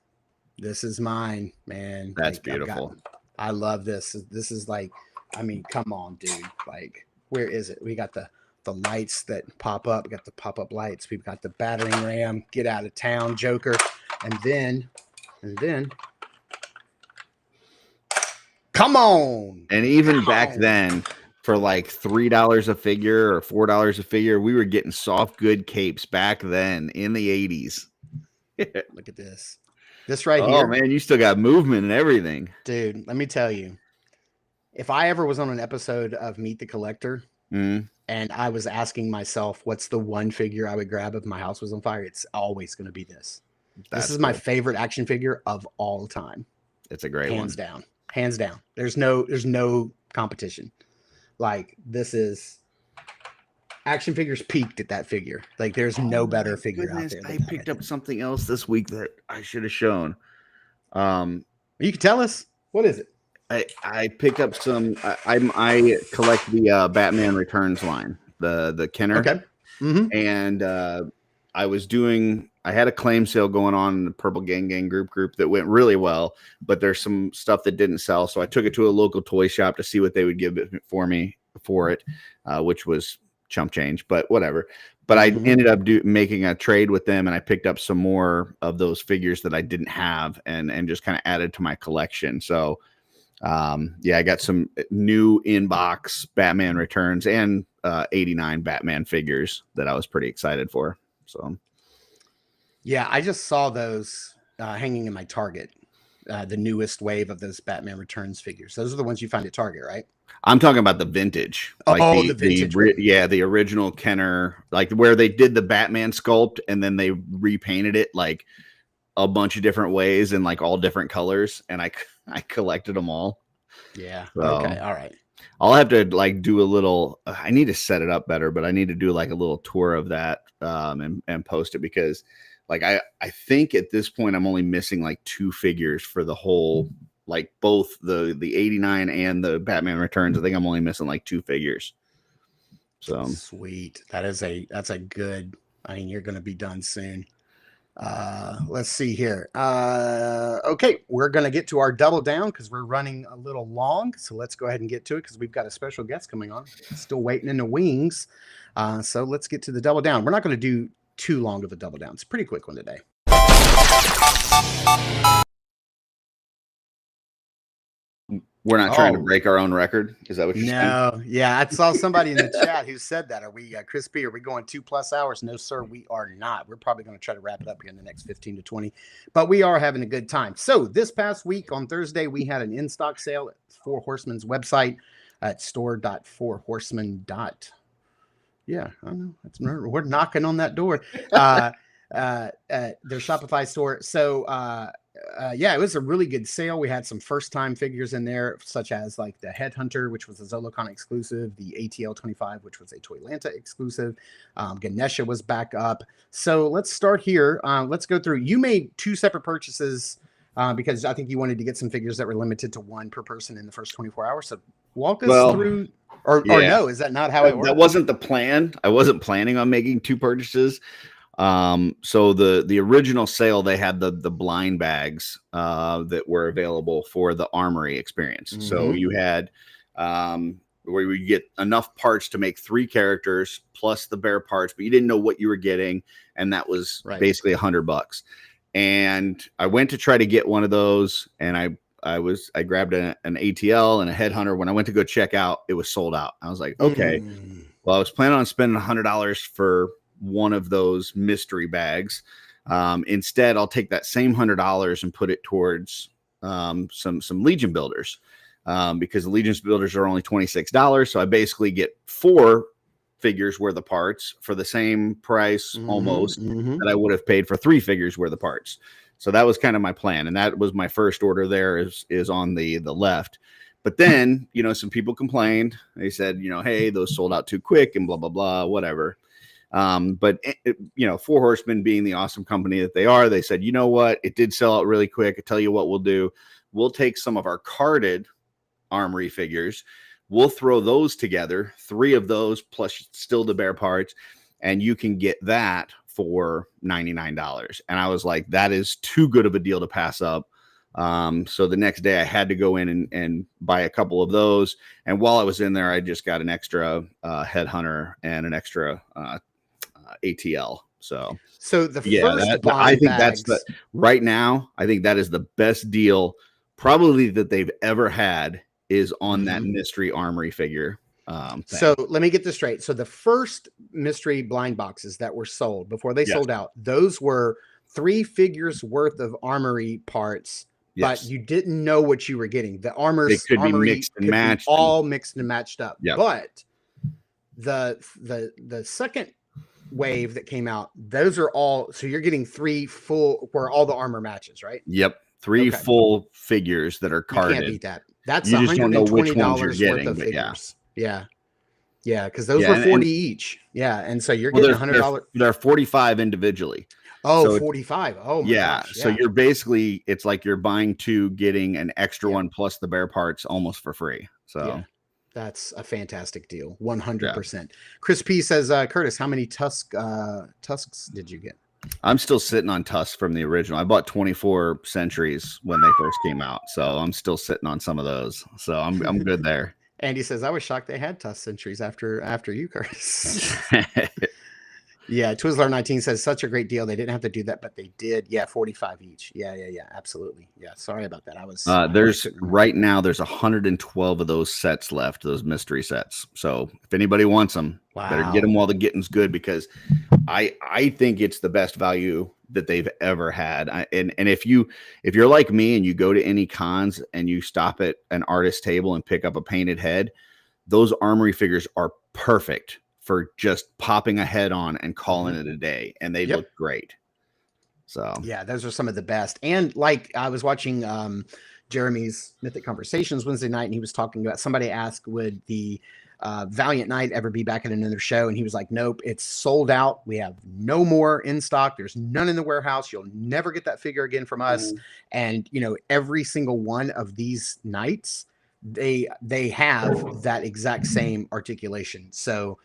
this is mine, man. That's like, beautiful. I love this. This is like, I mean, come on, dude. Like, where is it? We got the lights that pop up. We got the pop-up lights. We've got the battering ram, get out of town, Joker. And then come on. And even back then, for like $3 a figure or $4 a figure, we were getting soft good capes back then in the 80s. Look at this. This right here. Oh man, you still got movement and everything. Dude, let me tell you. If I ever was on an episode of Meet the Collector, and I was asking myself, what's the one figure I would grab if my house was on fire? It's always going to be this. This is my favorite action figure of all time. It's a great one. Hands down. Hands down. There's no competition. Like, this is action figures peaked at that figure. Like, there's no better figure out there. I picked up something else this week that I should have shown. You can tell us. What is it? I picked up some. I collect the Batman Returns line, the Kenner. Okay. And I had a claim sale going on in the Purple Gang group that went really well, but there's some stuff that didn't sell. So I took it to a local toy shop to see what they would give it for me for it, which was chump change, but whatever. But I ended up making a trade with them, and I picked up some more of those figures that I didn't have and just kind of added to my collection. So I got some new in-box Batman Returns and 89 Batman figures that I was pretty excited for. So yeah, I just saw those hanging in my Target, the newest wave of those Batman Returns figures. Those are the ones you find at Target, right? I'm talking about the vintage. Like the vintage. The original Kenner, like where they did the Batman sculpt and then they repainted it like a bunch of different ways and like all different colors. And I collected them all. Yeah. So, okay. All right. I'll have to like do a little, I need to set it up better, but I need to do like a little tour of that and post it because like I think at this point I'm only missing like 2 figures for the whole, like both the 89 and the Batman Returns. I think I'm only missing like 2 figures. So sweet. That's a good, I mean, you're going to be done soon. Let's see here. Okay, we're going to get to our double down because we're running a little long. So let's go ahead and get to it because we've got a special guest coming on. Still waiting in the wings. So let's get to the double down. We're not going to do too long of a double down. It's a pretty quick one today. We're not trying to break our own record. Is that what you're saying? No. Yeah. I saw somebody in the chat who said that. Are we, Chris P, are we going 2+ hours? No, sir, we are not. We're probably going to try to wrap it up here in the next 15 to 20, but we are having a good time. So this past week on Thursday, we had an in-stock sale at 4 Horsemen's website at store.4horsemen. Yeah, I know. We're knocking on that door. Their Shopify store. So, it was a really good sale. We had some first-time figures in there, such as like the Headhunter, which was a Zolocon exclusive, the ATL 25, which was a Toylanta exclusive. Ganesha was back up. So let's start here. Let's go through. You made 2 separate purchases because I think you wanted to get some figures that were limited to 1 per person in the first 24 hours. So walk us through. Or no, is that not how it works? That wasn't the plan. I wasn't planning on making 2 purchases. So the original sale, they had the blind bags that were available for the Armory experience. So you had where you get enough parts to make 3 characters plus the bear parts, but you didn't know what you were getting, and that was basically $100. And I went to try to get one of those, and I grabbed an ATL and a headhunter. When I went to go check out, it was sold out. I was like, okay, well, I was planning on spending $100 for one of those mystery bags. Instead, I'll take that same $100 and put it towards some Legion builders, because the Legion builders are only $26. So I basically get 4 figures worth of parts for the same price almost that I would have paid for 3 figures worth of parts. So that was kind of my plan. And that was my first order there is on the left. But then, you know, some people complained. They said, you know, hey, those sold out too quick and blah, blah, blah, whatever. But you know, Four Horsemen being the awesome company that they are, they said, you know what? It did sell out really quick. I tell you what we'll do. We'll take some of our carded armory figures. We'll throw those together, 3 of those plus still the bear parts, and you can get that for $99. And I was like, that is too good of a deal to pass up. So the next day I had to go in and buy a couple of those. And while I was in there, I just got an extra headhunter and an extra ATL. So the first I think that's right now. I think that is the best deal probably that they've ever had is on that mystery armory figure. So let me get this straight. So the first mystery blind boxes that were sold before they sold out, those were 3 figures worth of armory parts, but you didn't know what you were getting. The armory be mixed and matched, all mixed and matched up. Yep. But the second wave that came out, those are all, so you're getting 3 full where all the armor matches, right? Yep. 3 full figures that are carded. You can't beat that. That's you just don't know which ones you're $120 getting, worth of but figures. Yeah, because those were 40 each. Yeah, and so you're getting $100. They're 45 individually. Oh, so 45. Oh, my gosh. So you're basically, it's like you're buying 2, getting an extra one plus the bear parts almost for free. So that's a fantastic deal. 100%. Chris P says, Curtis, how many tusks did you get? I'm still sitting on tusks from the original. I bought 24 centuries when they first came out, so I'm still sitting on some of those. So I'm good there. Andy says, I was shocked they had tusk centuries after you, Curtis. Yeah, Twizzler19 says, such a great deal. They didn't have to do that, but they did. Yeah, 45 each. Yeah, absolutely. Yeah, sorry about that. Right now there's 112 of those sets left, those mystery sets. So if anybody wants them, better get them while the getting's good, because I think it's the best value that they've ever had. And if you're like me and you go to any cons and you stop at an artist table and pick up a painted head, those armory figures are perfect for just popping a head on and calling it a day, and they look great. So yeah, those are some of the best. And like I was watching Jeremy's Mythic Conversations Wednesday night, and he was talking about, somebody asked, would the Valiant Knight ever be back at another show? And he was like, nope, it's sold out. We have no more in stock. There's none in the warehouse. You'll never get that figure again from us. And you know, every single one of these knights, they have that exact same articulation. So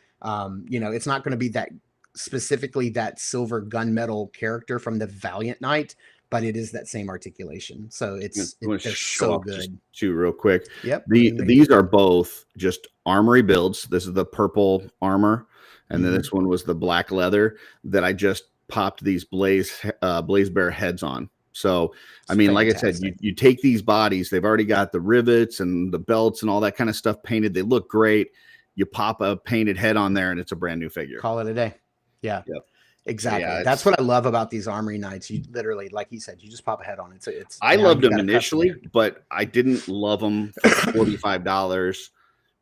you know, it's not going to be that specifically that silver gunmetal character from the Valiant Knight, but it is that same articulation. So they're so good. Too real quick. Yep. These are both just armory builds. This is the purple armor, and then this one was the black leather that I just popped these blaze bear heads on. So I mean, like I said, you take these bodies, they've already got the rivets and the belts and all that kind of stuff painted. They look great. You pop a painted head on there and it's a brand new figure. Call it a day. Yeah. Yep. Exactly. Yeah, that's what I love about these armory knights. You literally, like he said, you just pop a head on. I loved them initially, but I didn't love them for $45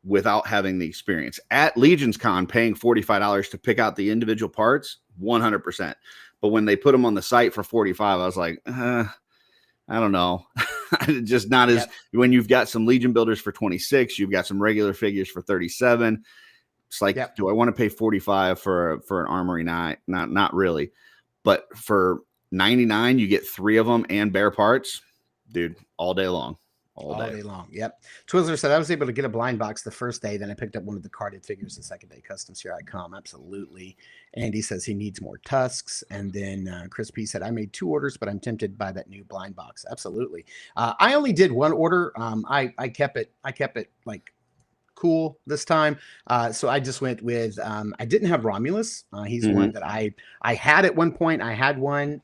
without having the experience. At Legion's Con, paying $45 to pick out the individual parts, 100%. But when they put them on the site for $45, I was like, I don't know. Just not as when you've got some Legion builders for 26, you've got some regular figures for 37. It's like, do I want to pay 45 for an armory knight? Not really. But for 99, you get 3 of them and bear parts, dude, all day long. All day long. Yep. Twizzler said, I was able to get a blind box the first day. Then I picked up one of the carded figures the second day. Customs, here I come. Absolutely. Andy says he needs more tusks. And then Chris P said, I made 2 orders, but I'm tempted by that new blind box. Absolutely. I only did 1 order. I kept it like cool this time. So I just went with, I didn't have Romulus. He's one that I had at one point. I had one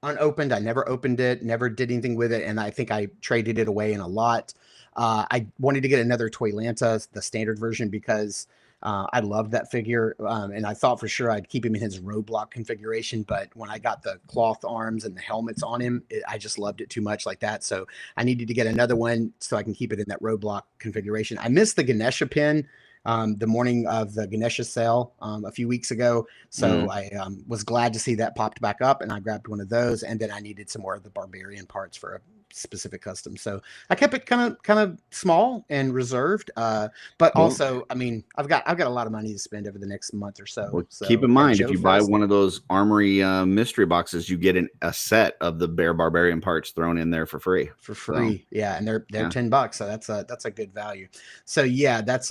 unopened. I never opened it, never did anything with it. And I think I traded it away in a lot. I wanted to get another Toylanta, the standard version, because I loved that figure, and I thought for sure I'd keep him in his roadblock configuration. But when I got the cloth arms and the helmets on him, I just loved it too much like that. So I needed to get another one so I can keep it in that roadblock configuration. I missed the Ganesha pin the morning of the Ganesha sale a few weeks ago. So I was glad to see that popped back up, and I grabbed one of those. And then I needed some more of the Barbarian parts for a specific custom. So I kept it kind of small and reserved. But also, I mean, I've got a lot of money to spend over the next month or so. Well, so keep in mind, if you buy Fest, one of those Armory mystery boxes, you get a set of the Bear Barbarian parts thrown in there for free. So, yeah, and they're $10, so that's a good value. So yeah, that's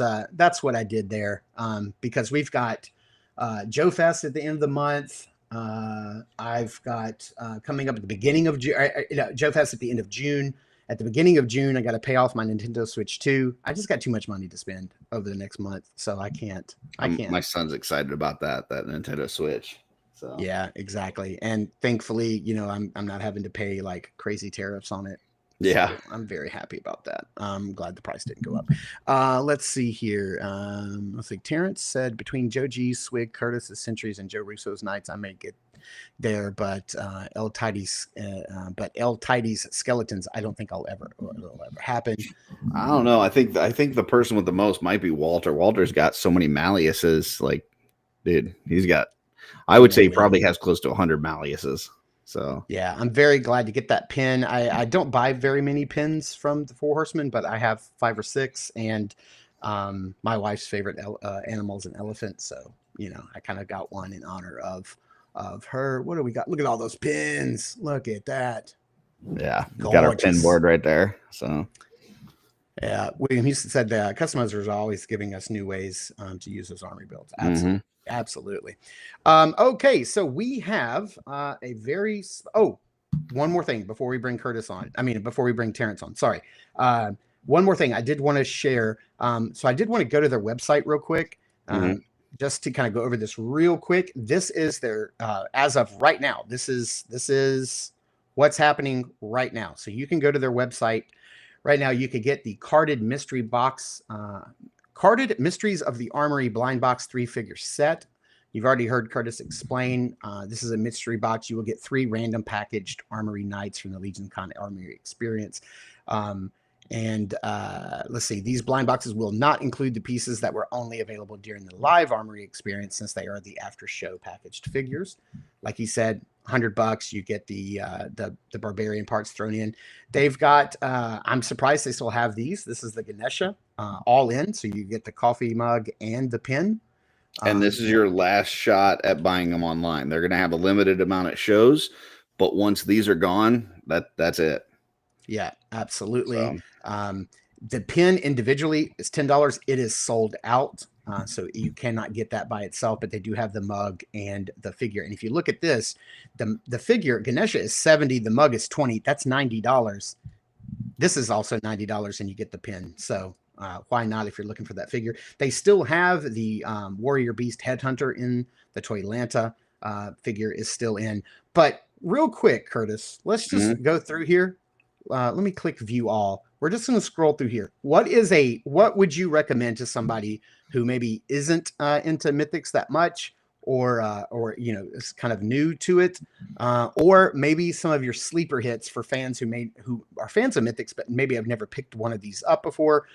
what I did there. Because we've got Joe Fest at the end of the month. I've got coming up at the beginning of June, Joe Fest at the end of June. At the beginning of June, I got to pay off my Nintendo Switch 2. I just got too much money to spend over the next month, so I can't. My son's excited about that Nintendo Switch. So yeah, exactly. And thankfully, I'm not having to pay like crazy tariffs on it. Yeah, so I'm very happy about that. I'm glad the price didn't go up. Let's see here. Let's see. Terrence said between Joe G's Swig, Curtis's Centuries, and Joe Russo's Knights, I may get there, but El Tidy's Skeletons, I don't think it'll ever happen. I don't know. I think the person with the most might be Walter. Walter's got so many Malleus's. Like, dude, he's got. I would say he probably has close to 100 Malleus's. So yeah, I'm very glad to get that pin. I don't buy very many pins from the Four Horsemen, but I have 5 or 6, and my wife's favorite animal's an elephant. So, I kind of got one in honor of her. What do we got? Look at all those pins. Look at that. Yeah, got our pin board right there. So yeah, William Houston said the customizers are always giving us new ways to use those army builds. Absolutely. Absolutely. Okay, so we have a very one more thing before we bring Curtis on. I mean, before we bring Terrence on. Sorry. One more thing I did want to share. So I did want to go to their website real quick, just to kind of go over this real quick. This is their as of right now. This is what's happening right now. So you can go to their website right now. You could get the carded mystery box. Carded Mysteries of the Armory blind box 3-figure set. You've already heard Curtis explain. This is a mystery box. You will get 3 random packaged Armory Knights from the Legion Con Armory experience. Let's see. These blind boxes will not include the pieces that were only available during the live Armory experience, since they are the after show packaged figures. Like he said, $100. You get the Barbarian parts thrown in. They've got. I'm surprised they still have these. This is the Ganesha all in, so you get the coffee mug and the pin. And this is your last shot at buying them online. They're going to have a limited amount of shows, but once these are gone, that's it. Yeah, absolutely. So. The pin individually is $10. It is sold out, so you cannot get that by itself. But they do have the mug and the figure. And if you look at this, the figure Ganesha is $70. The mug is $20. That's $90. This is also $90, and you get the pin. So why not if you're looking for that figure? They still have the Warrior Beast Headhunter in the Toylanta. Figure is still in. But real quick, Curtis, let's just go through here. Let me click View All. We're just going to scroll through here. What would you recommend to somebody who maybe isn't into Mythics that much, or is kind of new to it, or maybe some of your sleeper hits for fans who are fans of Mythics but maybe have never picked one of these up before?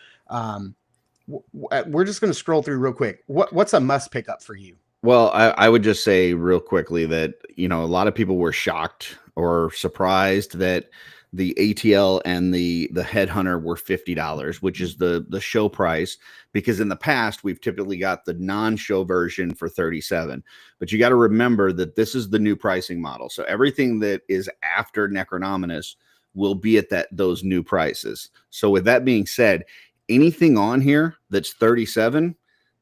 We're just going to scroll through real quick. What's a must pick up for you? Well, I would just say real quickly that a lot of people were shocked or surprised that the ATL and the Headhunter were $50, which is the show price, because in the past we've typically got the non-show version for $37. But you got to remember that this is the new pricing model. So everything that is after Necronominus will be at those new prices. So with that being said, anything on here that's $37,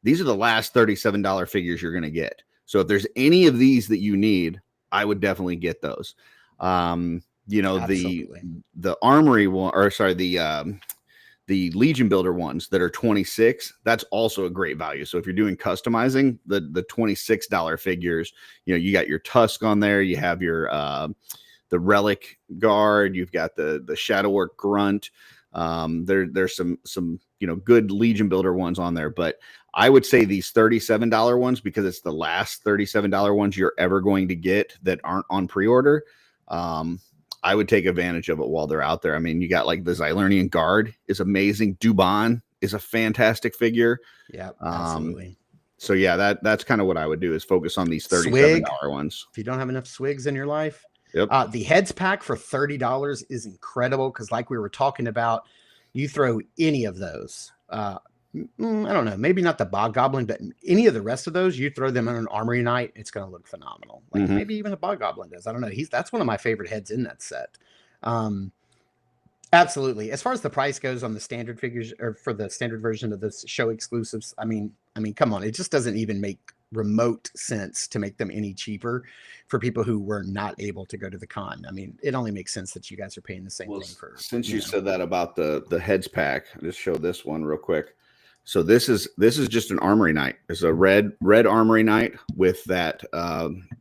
these are the last $37 figures you're going to get. So if there's any of these that you need, I would definitely get those. Absolutely. the Armory one, or sorry, the The Legion Builder ones that are 26, that's also a great value. So if you're doing customizing, the $26 figures, you got your Tusk on there, you have your the Relic Guard, you've got the Shadow Orc Grunt. There's some good Legion Builder ones on there, but I would say these $37 ones, because it's the last $37 ones you're ever going to get that aren't on pre-order. I would take advantage of it while they're out there. I mean, you got like the Xylernian Guard is amazing. Dubon is a fantastic figure. Yeah, absolutely. So yeah, that's kind of what I would do, is focus on these $37 ones. If you don't have enough swigs in your life. Yep. The heads pack for $30 is incredible, because like we were talking about, you throw any of those. I don't know, maybe not the Bog Goblin, but any of the rest of those, you throw them on an Armory Night, it's going to look phenomenal. Like maybe even the Bog Goblin does. I don't know. That's one of my favorite heads in that set. Absolutely. As far as the price goes on the standard figures, or for the standard version of the show exclusives, I mean, come on, it just doesn't even make remote sense to make them any cheaper for people who were not able to go to the con. I mean, it only makes sense that you guys are paying the same thing for. Since you said that about the heads pack, I'll just show this one real quick. So this is just an Armory Knight. It's a red Armory Knight with that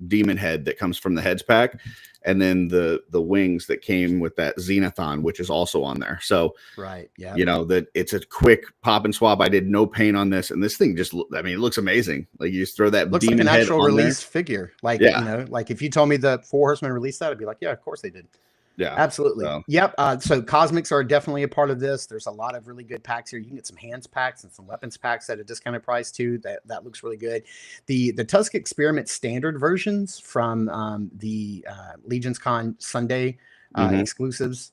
demon head that comes from the heads pack, and then the wings that came with that Xenothon, which is also on there. So right, yeah, that it's a quick pop and swap. I did no paint on this, and this thing just, it looks amazing. Like, you just throw that looks demon like an head actual on release there. figure. Like, like if you told me the 4 Horsemen released that, I'd be like, yeah, of course they did. Yeah, absolutely. Yep. So cosmics are definitely a part of this. There's a lot of really good packs here. You can get some hands packs and some weapons packs at a discounted price too. That looks really good. The Tusk Experiment standard versions from the Legions Con Sunday exclusives.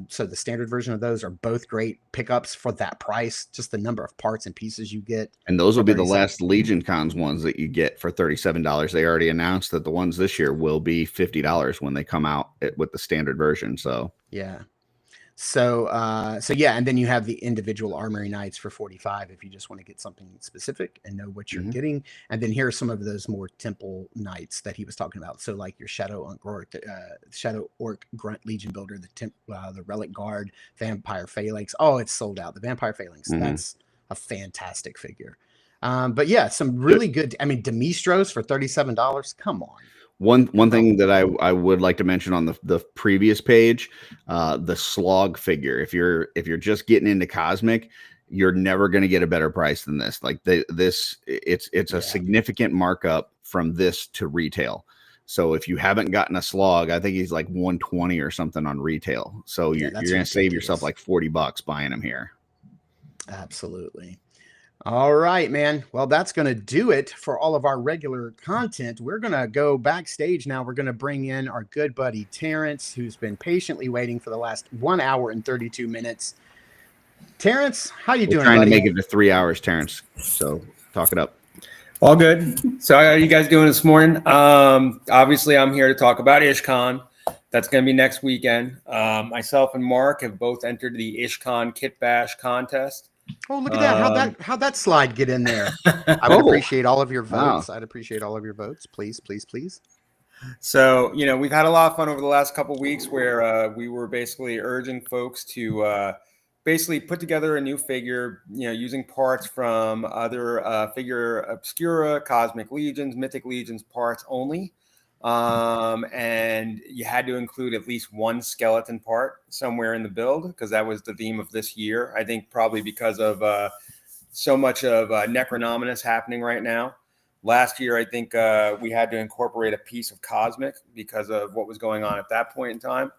So the standard version of those are both great pickups for that price. Just the number of parts and pieces you get. And those will be the last Legion Cons ones that you get for $37. They already announced that the ones this year will be $50 when they come out with the standard version. So yeah. So yeah, and then you have the individual Armory Knights for $45 if you just want to get something specific and know what you're getting. And then here are some of those more temple knights that he was talking about. So like your Shadow Orc Grunt Legion Builder, the Relic Guard, Vampire Phalanx. Oh, it's sold out. The Vampire Phalanx. That's a fantastic figure. But yeah, some really good. I mean, Demistros for $37. Come on. One thing that I would like to mention on the previous page, the Slog figure. If you're just getting into Cosmic, you're never going to get a better price than this. Like it's a significant markup from this to retail. So if you haven't gotten a Slog, I think he's like 120 or something on retail. So you're going to save yourself like $40 buying him here. Absolutely. All right, man. Well, that's going to do it for all of our regular content. We're going to go backstage now. We're going to bring in our good buddy Terrence, who's been patiently waiting for the last 1 hour and 32 minutes. Terrence, how you doing, trying buddy? to make it to 3 hours, Terrence. So talk it up. All good. So how are you guys doing this morning? Obviously, I'm here to talk about IshCon. That's going to be next weekend. Myself and Mark have both entered the IshCon Kit Bash contest. Oh, look at that. How'd that slide get in there? I would appreciate all of your votes. Wow. I'd appreciate all of your votes. Please, please, please. So, we've had a lot of fun over the last couple of weeks where we were basically urging folks to basically put together a new figure, using parts from other figure obscura, Cosmic Legions, Mythic Legions parts only. And you had to include at least one skeleton part somewhere in the build, because that was the theme of this year. I think probably because of so much of Necronominus happening right now. Last year, I think we had to incorporate a piece of Cosmic because of what was going on at that point in time.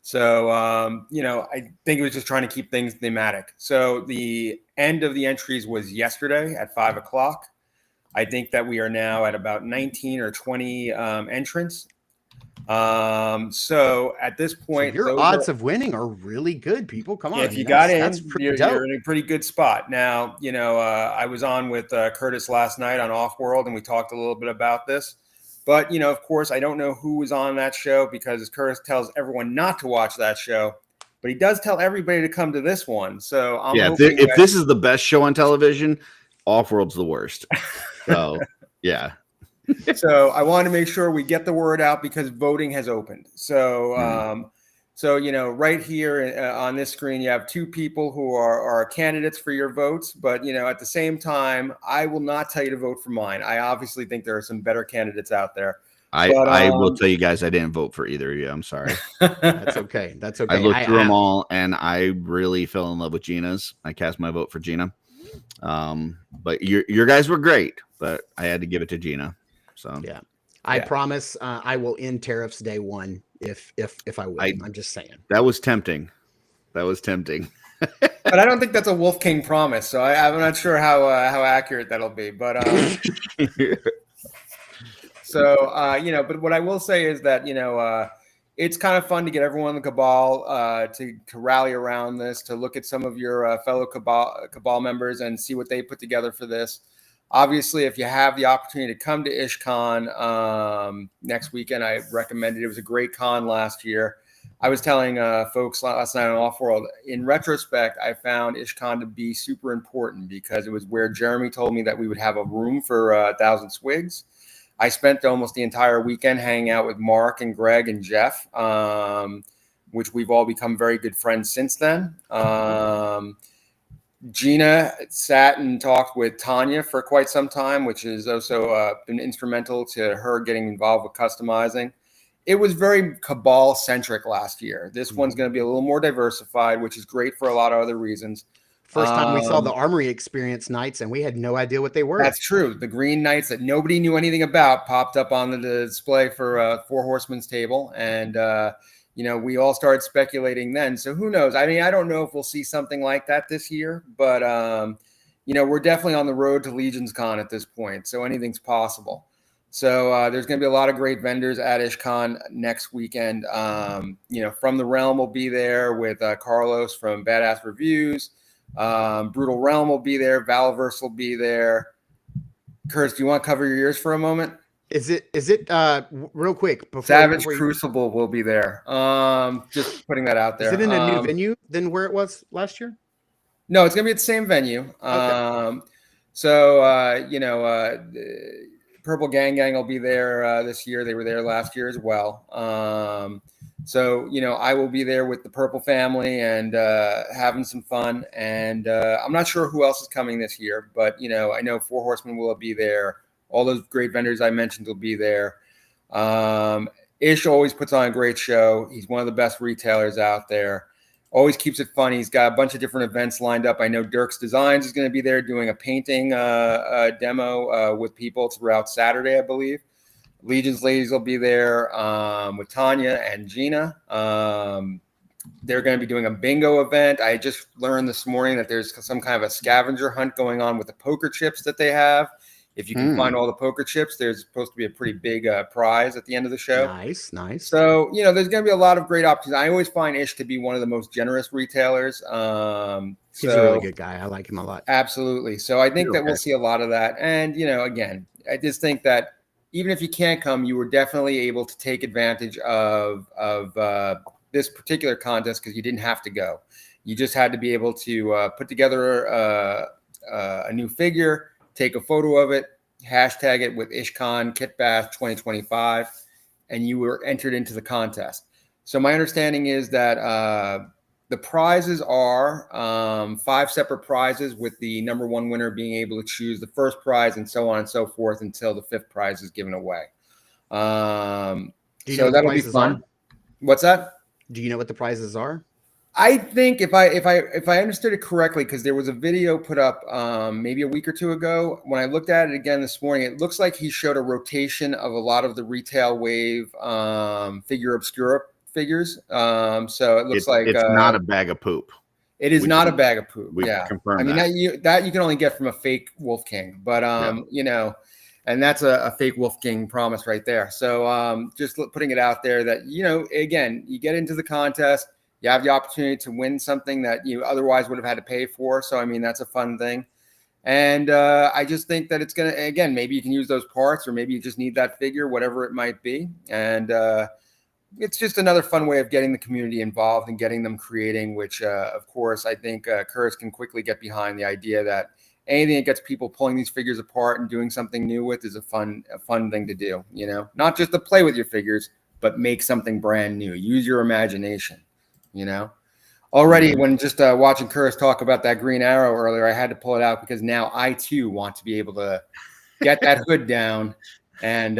So, I think it was just trying to keep things thematic. So the end of the entries was yesterday at 5 o'clock. I think that we are now at about 19 or 20 entrants. So at this point, so your odds of winning are really good, people. Come on. If you got in, you're in a pretty good spot. Now, I was on with Curtis last night on Offworld, and we talked a little bit about this. But, of course, I don't know who was on that show, because Curtis tells everyone not to watch that show. But he does tell everybody to come to this one. So I'm hoping if this is the best show on television, Offworld's the worst. So, yeah. So I want to make sure we get the word out, because voting has opened. So, So, right here on this screen, you have two people who are candidates for your votes. But, at the same time, I will not tell you to vote for mine. I obviously think there are some better candidates out there. I will tell you guys, I didn't vote for either of you. I'm sorry. That's okay. That's okay. I looked through them all, and I really fell in love with Gina's. I cast my vote for Gina. But your guys were great, but I had to give it to Gina. So yeah, I promise I will end tariffs day one if I win. I'm just saying. That was tempting. But I don't think that's a Wolf King promise, so I'm not sure how accurate that'll be. But but what I will say is that it's kind of fun to get everyone in the cabal to rally around this, to look at some of your fellow cabal members and see what they put together for this. Obviously, if you have the opportunity to come to IshCon next weekend, I recommend it. It was a great con last year. I was telling folks last night on Offworld, in retrospect, I found IshCon to be super important because it was where Jeremy told me that we would have a room for 1,000 swigs. I spent almost the entire weekend hanging out with Mark and Greg and Jeff, which we've all become very good friends since then. Gina sat and talked with Tanya for quite some time, which has also been instrumental to her getting involved with customizing. It was very cabal-centric last year. This one's going to be a little more diversified, which is great for a lot of other reasons. First time we saw the Armory Experience Knights, and we had no idea what they were. That's true. The green knights that nobody knew anything about popped up on the display for Four Horsemen's table, and we all started speculating then. So who knows? I mean, I don't know if we'll see something like that this year, but we're definitely on the road to Legion's Con at this point, so anything's possible. So there's going to be a lot of great vendors at IshCon next weekend. From the Realm will be there with Carlos from Badass Reviews. Brutal Realm will be there. Valverse will be there. Curtis, do you want to cover your ears for a moment? Is it real quick? Savage Crucible will be there. Just putting that out there. Is it in a new venue than where it was last year? No, it's going to be at the same venue. Okay. Purple Gang will be there this year. They were there last year as well. I will be there with the Purple family and having some fun. And I'm not sure who else is coming this year, but, I know Four Horsemen will be there. All those great vendors I mentioned will be there. Ish always puts on a great show. He's one of the best retailers out there. Always keeps it fun. He's got a bunch of different events lined up. I know Dirk's Designs is going to be there doing a painting demo with people throughout Saturday, I believe. Legion's Ladies will be there with Tanya and Gina. They're going to be doing a bingo event. I just learned this morning that there's some kind of a scavenger hunt going on with the poker chips that they have. If you can find all the poker chips, there's supposed to be a pretty big prize at the end of the show. Nice. So, there's going to be a lot of great opportunities. I always find Ish to be one of the most generous retailers. He's a really good guy. I like him a lot. Absolutely. So I think that we'll see a lot of that. And, again, I just think that even if you can't come, you were definitely able to take advantage of this particular contest because you didn't have to go. You just had to be able to put together a new figure, take a photo of it, hashtag it with IshCon Kit Bash 2025, and you were entered into the contest. So my understanding is that the prizes are 5 separate prizes, with the number one winner being able to choose the first prize and so on and so forth until the 5th prize is given away. So that'll be fun. What's that? Do you know what the prizes are? I think if I understood it correctly, because there was a video put up maybe a week or two ago. When I looked at it again this morning, it looks like he showed a rotation of a lot of the retail wave figure obscura figures. So it looks like it's not a bag of poop. It is not a bag of poop. We confirmed. I mean that you can only get from a fake Wolf King, but and that's a fake Wolf King promise right there. So just putting it out there that again, you get into the contest. You have the opportunity to win something that you otherwise would have had to pay for. So, I mean, that's a fun thing. And I just think that it's going to, again, maybe you can use those parts, or maybe you just need that figure, whatever it might be. And it's just another fun way of getting the community involved and getting them creating, which, of course, I think Curtis can quickly get behind the idea that anything that gets people pulling these figures apart and doing something new with is a fun thing to do, not just to play with your figures, but make something brand new. Use your imagination. you know. Already, when just watching Curtis talk about that Green Arrow earlier, I had to pull it out because now I too want to be able to get that hood down and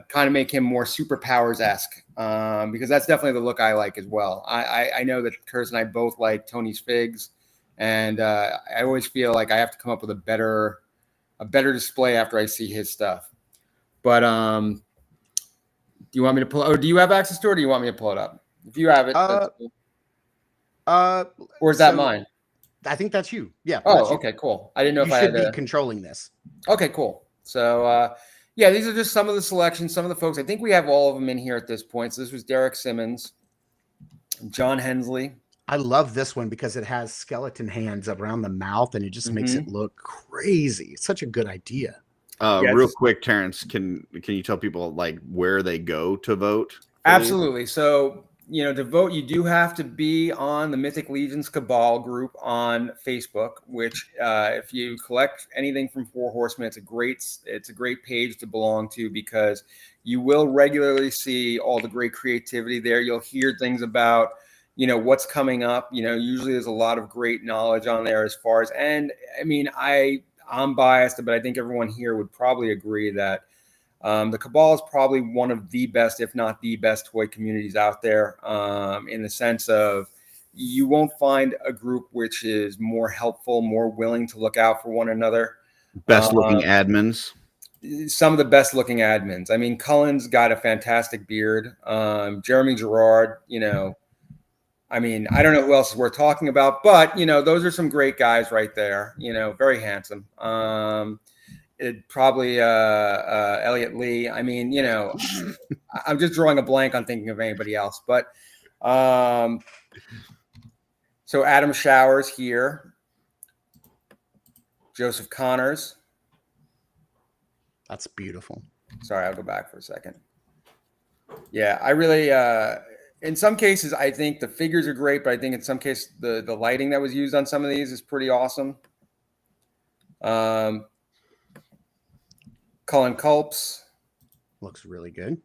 kind of make him more superpowers-esque, because that's definitely the look I like as well. I know that Curtis and I both like Tony's figs, and I always feel like I have to come up with a better display after I see his stuff. But do you want me to pull? Or do you have access to it, or do you want me to pull it up? If you have it, that's cool. Or is that mine? I think that's you. Yeah. Oh, that's you. okay, cool. I didn't know if I should had be controlling this. Okay, cool. So, yeah, these are just some of the selections, some of the folks. I think we have all of them in here at this point. So this was Derek Simmons, John Hensley. I love this one because it has skeleton hands around the mouth, and it just makes it look crazy. It's such a good idea. Real quick, Terrence, can you tell people like where they go to vote? Absolutely. So, you know, to vote, you do have to be on the Mythic Legions Cabal group on Facebook, which if you collect anything from Four Horsemen, it's a great page to belong to, because you will regularly see all the great creativity there. You'll hear things about, you know, what's coming up. You know, usually there's a lot of great knowledge on there as far as, and I mean, I'm biased, but I think everyone here would probably agree that the Cabal is probably one of the best, if not the best, toy communities out there, in the sense of you won't find a group which is more helpful, more willing to look out for one another. Best looking admins. Some of the best looking admins. I mean, Cullen's got a fantastic beard. Jeremy Gerard, you know, I mean, I don't know who else we're talking about, but, you know, those are some great guys right there, you know, very handsome. It probably Elliot Lee. I mean, you know, I'm just drawing a blank on thinking of anybody else. But so Adam Showers here, Joseph Connors. That's beautiful. Sorry, I'll go back for a second. Yeah, I really, in some cases, I think the figures are great, but I think in some cases the lighting that was used on some of these is pretty awesome. Cullen Culps looks really good.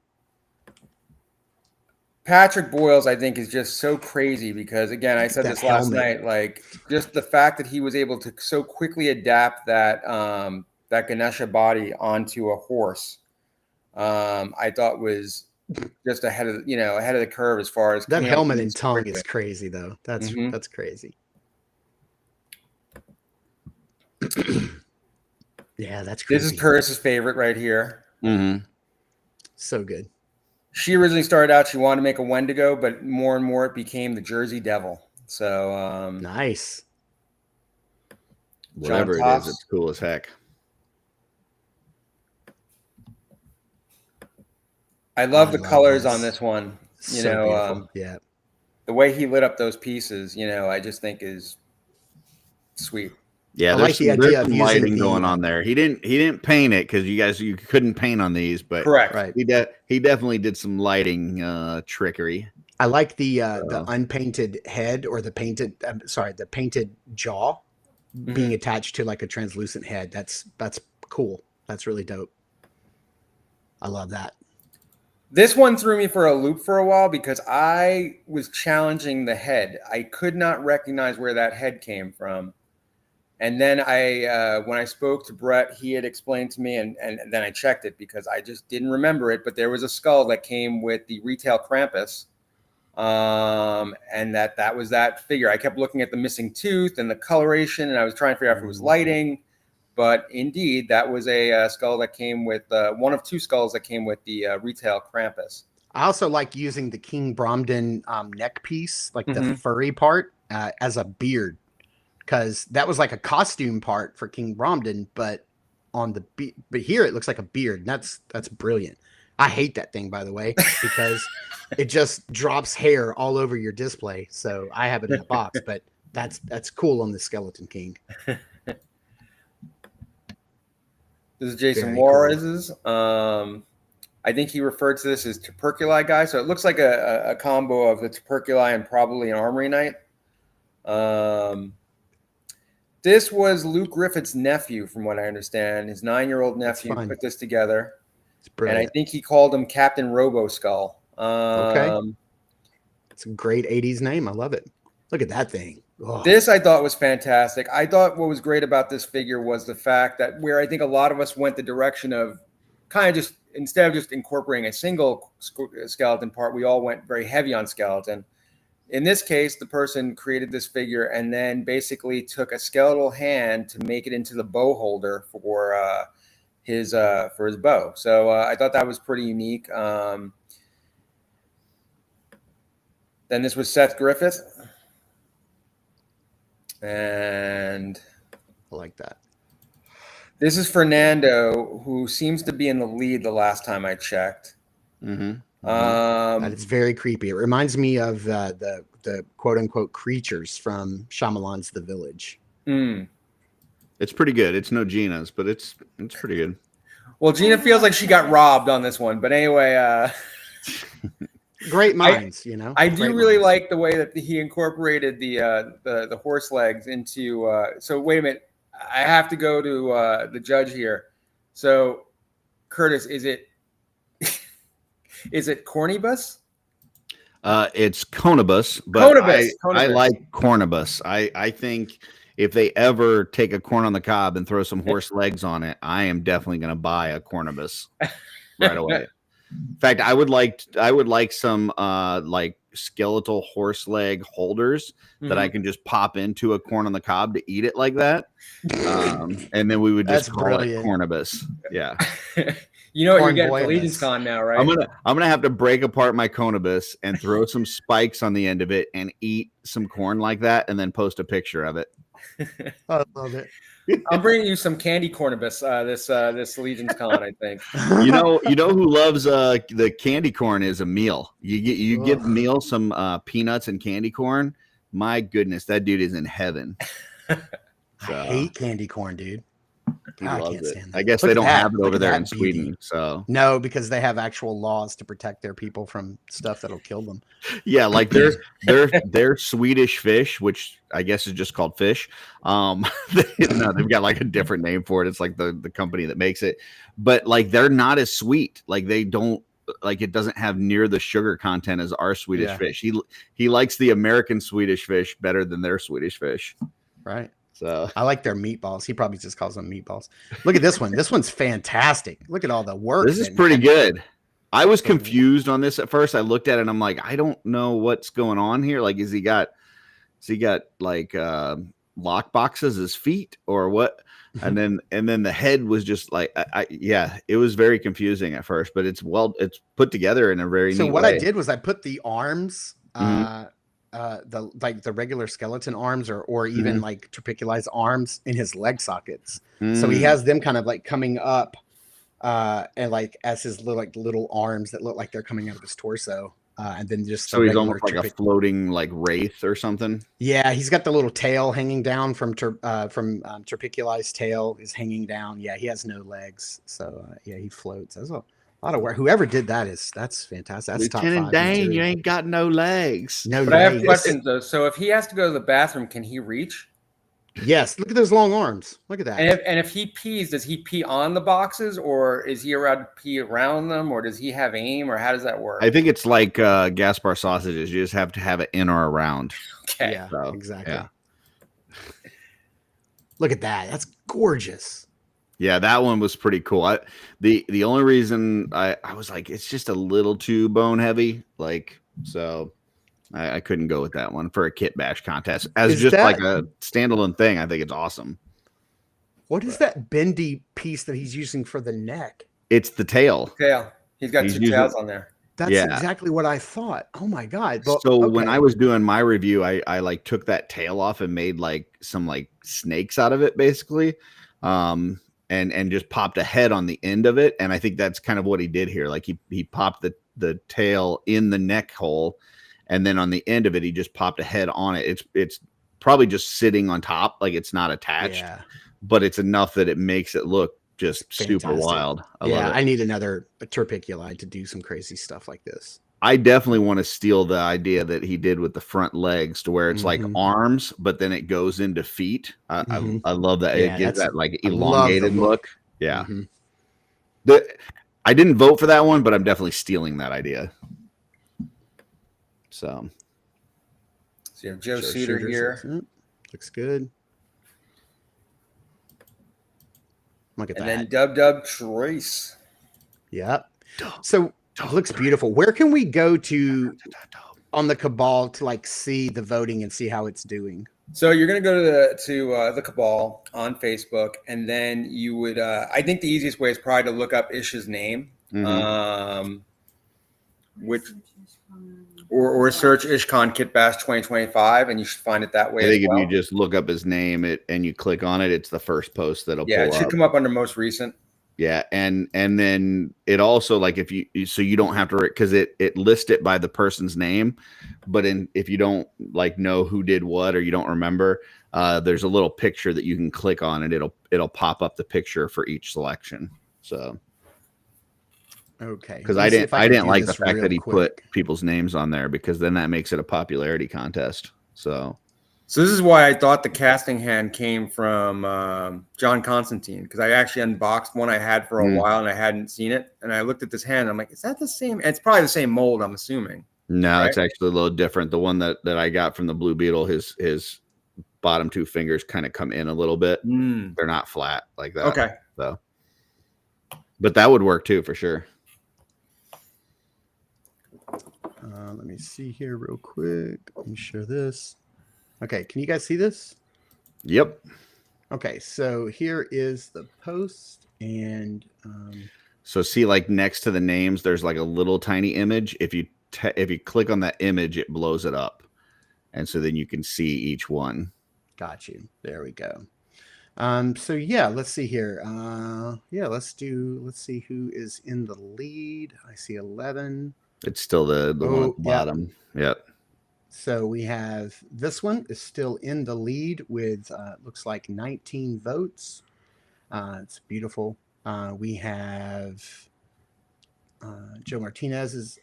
Patrick Boyles, I think, is just so crazy because, again, I said this last night, like just the fact that he was able to so quickly adapt that that Ganesha body onto a horse, I thought was just ahead of the curve as far as that helmet and tongue is crazy though. That's crazy. Yeah, that's crazy. This is Curtis's favorite right here. So good. She originally started out, she wanted to make a Wendigo, but more and more it became the Jersey Devil. So nice. Whatever it is, it's cool as heck. I love the colors on this one. You know, beautiful. Yeah. The way he lit up those pieces, you know, I just think is sweet. Yeah, there's some lighting going on there. He didn't paint it because you couldn't paint on these, but correct. Right. He definitely did some lighting trickery. I like the unpainted head, or the painted jaw being attached to like a translucent head. That's cool. That's really dope. I love that. This one threw me for a loop for a while because I was challenging the head. I could not recognize where that head came from. And then when I spoke to Brett, he had explained to me, and then I checked it because I just didn't remember it. But there was a skull that came with the retail Krampus, and that was that figure. I kept looking at the missing tooth and the coloration, and I was trying to figure out if it was lighting. But indeed, that was a skull that came with one of two skulls that came with the retail Krampus. I also like using the King Bromden neck piece, like the furry part, as a beard. Because that was like a costume part for King Bromden, but but here it looks like a beard, and that's brilliant. I hate that thing, by the way, because it just drops hair all over your display. So I have it in a box, but that's cool on the Skeleton King. This is Jason Juarez's. Cool. I think he referred to this as Tuberculi guy, so it looks like a combo of the Tuberculi and probably an Armory Knight. This was Luke Griffith's nephew, from what I understand. His 9-year-old nephew put this together. And I think he called him Captain Robo Skull. Okay. It's a great 80s name. I love it. Look at that thing. Oh. This I thought was fantastic. I thought what was great about this figure was the fact that where I think a lot of us went the direction of kind of just instead of just incorporating a single skeleton part, we all went very heavy on skeleton. In this case, the person created this figure and then basically took a skeletal hand to make it into the bow holder for his bow. So I thought that was pretty unique. Then this was Seth Griffith. And I like that. This is Fernando, who seems to be in the lead the last time I checked. It's very creepy. It reminds me of the quote unquote creatures from Shyamalan's The Village. It's pretty good. It's no Gina's, but it's pretty good. Well, Gina feels like she got robbed on this one, but anyway, great minds, I do really like the way that he incorporated the horse legs into. So wait a minute, I have to go to the judge here. So, Curtis, is it Cornybus? It's Conibus, but Conibus. I like Cornibus. I think if they ever take a corn on the cob and throw some horse legs on it, I am definitely going to buy a Cornibus right away. In fact, I would like some like skeletal horse leg holders that I can just pop into a corn on the cob to eat it like that, and then we would just call it Cornibus. Yeah. You know what you're getting for Legion's Con now, right? I'm gonna have to break apart my Conibus and throw some spikes on the end of it and eat some corn like that, and then post a picture of it. I love it. I'm bringing you some candy Cornibus this Legion's Con, I think. You know who loves the candy corn is Emil. You give Emil some peanuts and candy corn. My goodness, that dude is in heaven. I hate candy corn, dude. God, I can't stand that. I guess they don't have it over there in Sweden. So no, because they have actual laws to protect their people from stuff that'll kill them. Yeah, like their Swedish fish, which I guess is just called fish. They've got like a different name for it. It's like the company that makes it, but like they're not as sweet. Like they don't like it doesn't have near the sugar content as our Swedish fish. He likes the American Swedish fish better than their Swedish fish. Right. So I like their meatballs. He probably just calls them meatballs. Look at this one. This one's fantastic. Look at all the work. This is pretty good. I was confused on this at first. I looked at it and I'm like, I don't know what's going on here. Like, has he got like lock boxes as feet or what? And then the head was just like, it was very confusing at first, but it's put together in a very neat way. So what I did was I put the arms, the regular skeleton arms or even like Trapeculi's arms in his leg sockets. So he has them kind of like coming up and like as his little arms that look like they're coming out of his torso. And then just so he's almost like a floating like wraith or something. Yeah, he's got the little tail hanging down from Trapeculi's tail is hanging down. Yeah, he has no legs, so he floats. That's a lot of work. Whoever did that's fantastic. That's Lieutenant top 5. Dane, you ain't got no legs. No, but legs. I have questions though. So if he has to go to the bathroom, can he reach? Yes, look at those long arms. Look at that. And if he pees, does he pee on the boxes, or is he allowed to pee around them, or does he have aim, or how does that work? I think it's like Gaspar sausages. You just have to have it in or around. Okay. Yeah, so, exactly. Yeah. Look at that. That's gorgeous. Yeah, that one was pretty cool. The only reason I was like, it's just a little too bone heavy, like so. I couldn't go with that one for a kit bash contest as like a standalone thing. I think it's awesome. What is that bendy piece that he's using for the neck? It's the tail. Tail. He's got 2 tails on there. That's exactly what I thought. Oh my God. But, so when I was doing my review, I like took that tail off and made like some like snakes out of it basically. And just popped a head on the end of it. And I think that's kind of what he did here. Like he popped the tail in the neck hole. And then on the end of it, he just popped a head on it. It's probably just sitting on top, like it's not attached, but it's enough that it makes it look just super wild. I love it. I need another Terpiculi to do some crazy stuff like this. I definitely want to steal the idea that he did with the front legs to where it's like arms, but then it goes into feet. I love that. It gives that like elongated look. Yeah. I didn't vote for that one, but I'm definitely stealing that idea. So So you have Joe Suter here. Looks good. Look at and that. then Dub Trace. Yep. So looks beautiful. Where can we go to on the Cabal to like see the voting and see how it's doing? So you're going to go to the Cabal on Facebook, and then you would. I think the easiest way is probably to look up Ish's name, or search Ishcon Kit Bash 2025, and you should find it that way. I think if you just look up his name and you click on it, it's the first post that'll pull up. It should come up under most recent. Yeah, and then it also, like, if you don't have to, because it lists it by the person's name, but if you don't like know who did what or you don't remember, there's a little picture that you can click on and it'll pop up the picture for each selection. So okay, because I didn't like the fact that he put people's names on there, because then that makes it a popularity contest. So this is why I thought the casting hand came from John Constantine, because I actually unboxed one I had for a while and I hadn't seen it. And I looked at this hand. I'm like, is that the same? And it's probably the same mold, I'm assuming. No, right? It's actually a little different. The one that I got from the Blue Beetle, his bottom two fingers kind of come in a little bit. They're not flat like that. Okay. So, but that would work too, for sure. Let me see here real quick. Let me share this. Okay, can you guys see this? Yep. Okay, so here is the post, and so see, like next to the names, there's like a little tiny image. If you click on that image, it blows it up, and so then you can see each one. Got you. There we go. So yeah, let's see here. Let's see who is in the lead. I see 11. It's still the one at the bottom. Yep. So we have this one is still in the lead with looks like 19 votes. It's beautiful. We have Joe Martinez is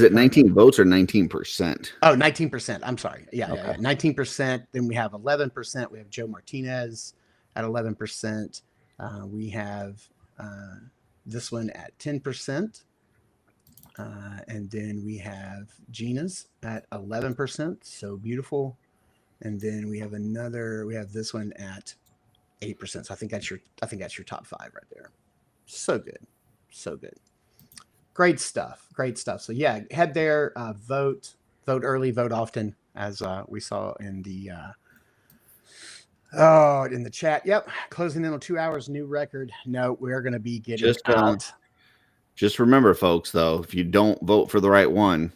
it 19 votes or 19%? Oh, 19%. I'm sorry. Yeah, okay. Yeah, 19%. Then we have 11%. We have Joe Martinez at 11%. We have this one at 10%. And then we have Gina's at 11%. So beautiful. And then we have this one at 8%. So I think that's your top 5 right there. So good. So good. Great stuff. Great stuff. So yeah, head there, vote early, vote often, as we saw in the in the chat. Yep. Closing in on 2 hours, new record. No, we're going to be getting out. Just remember, folks, though, if you don't vote for the right one,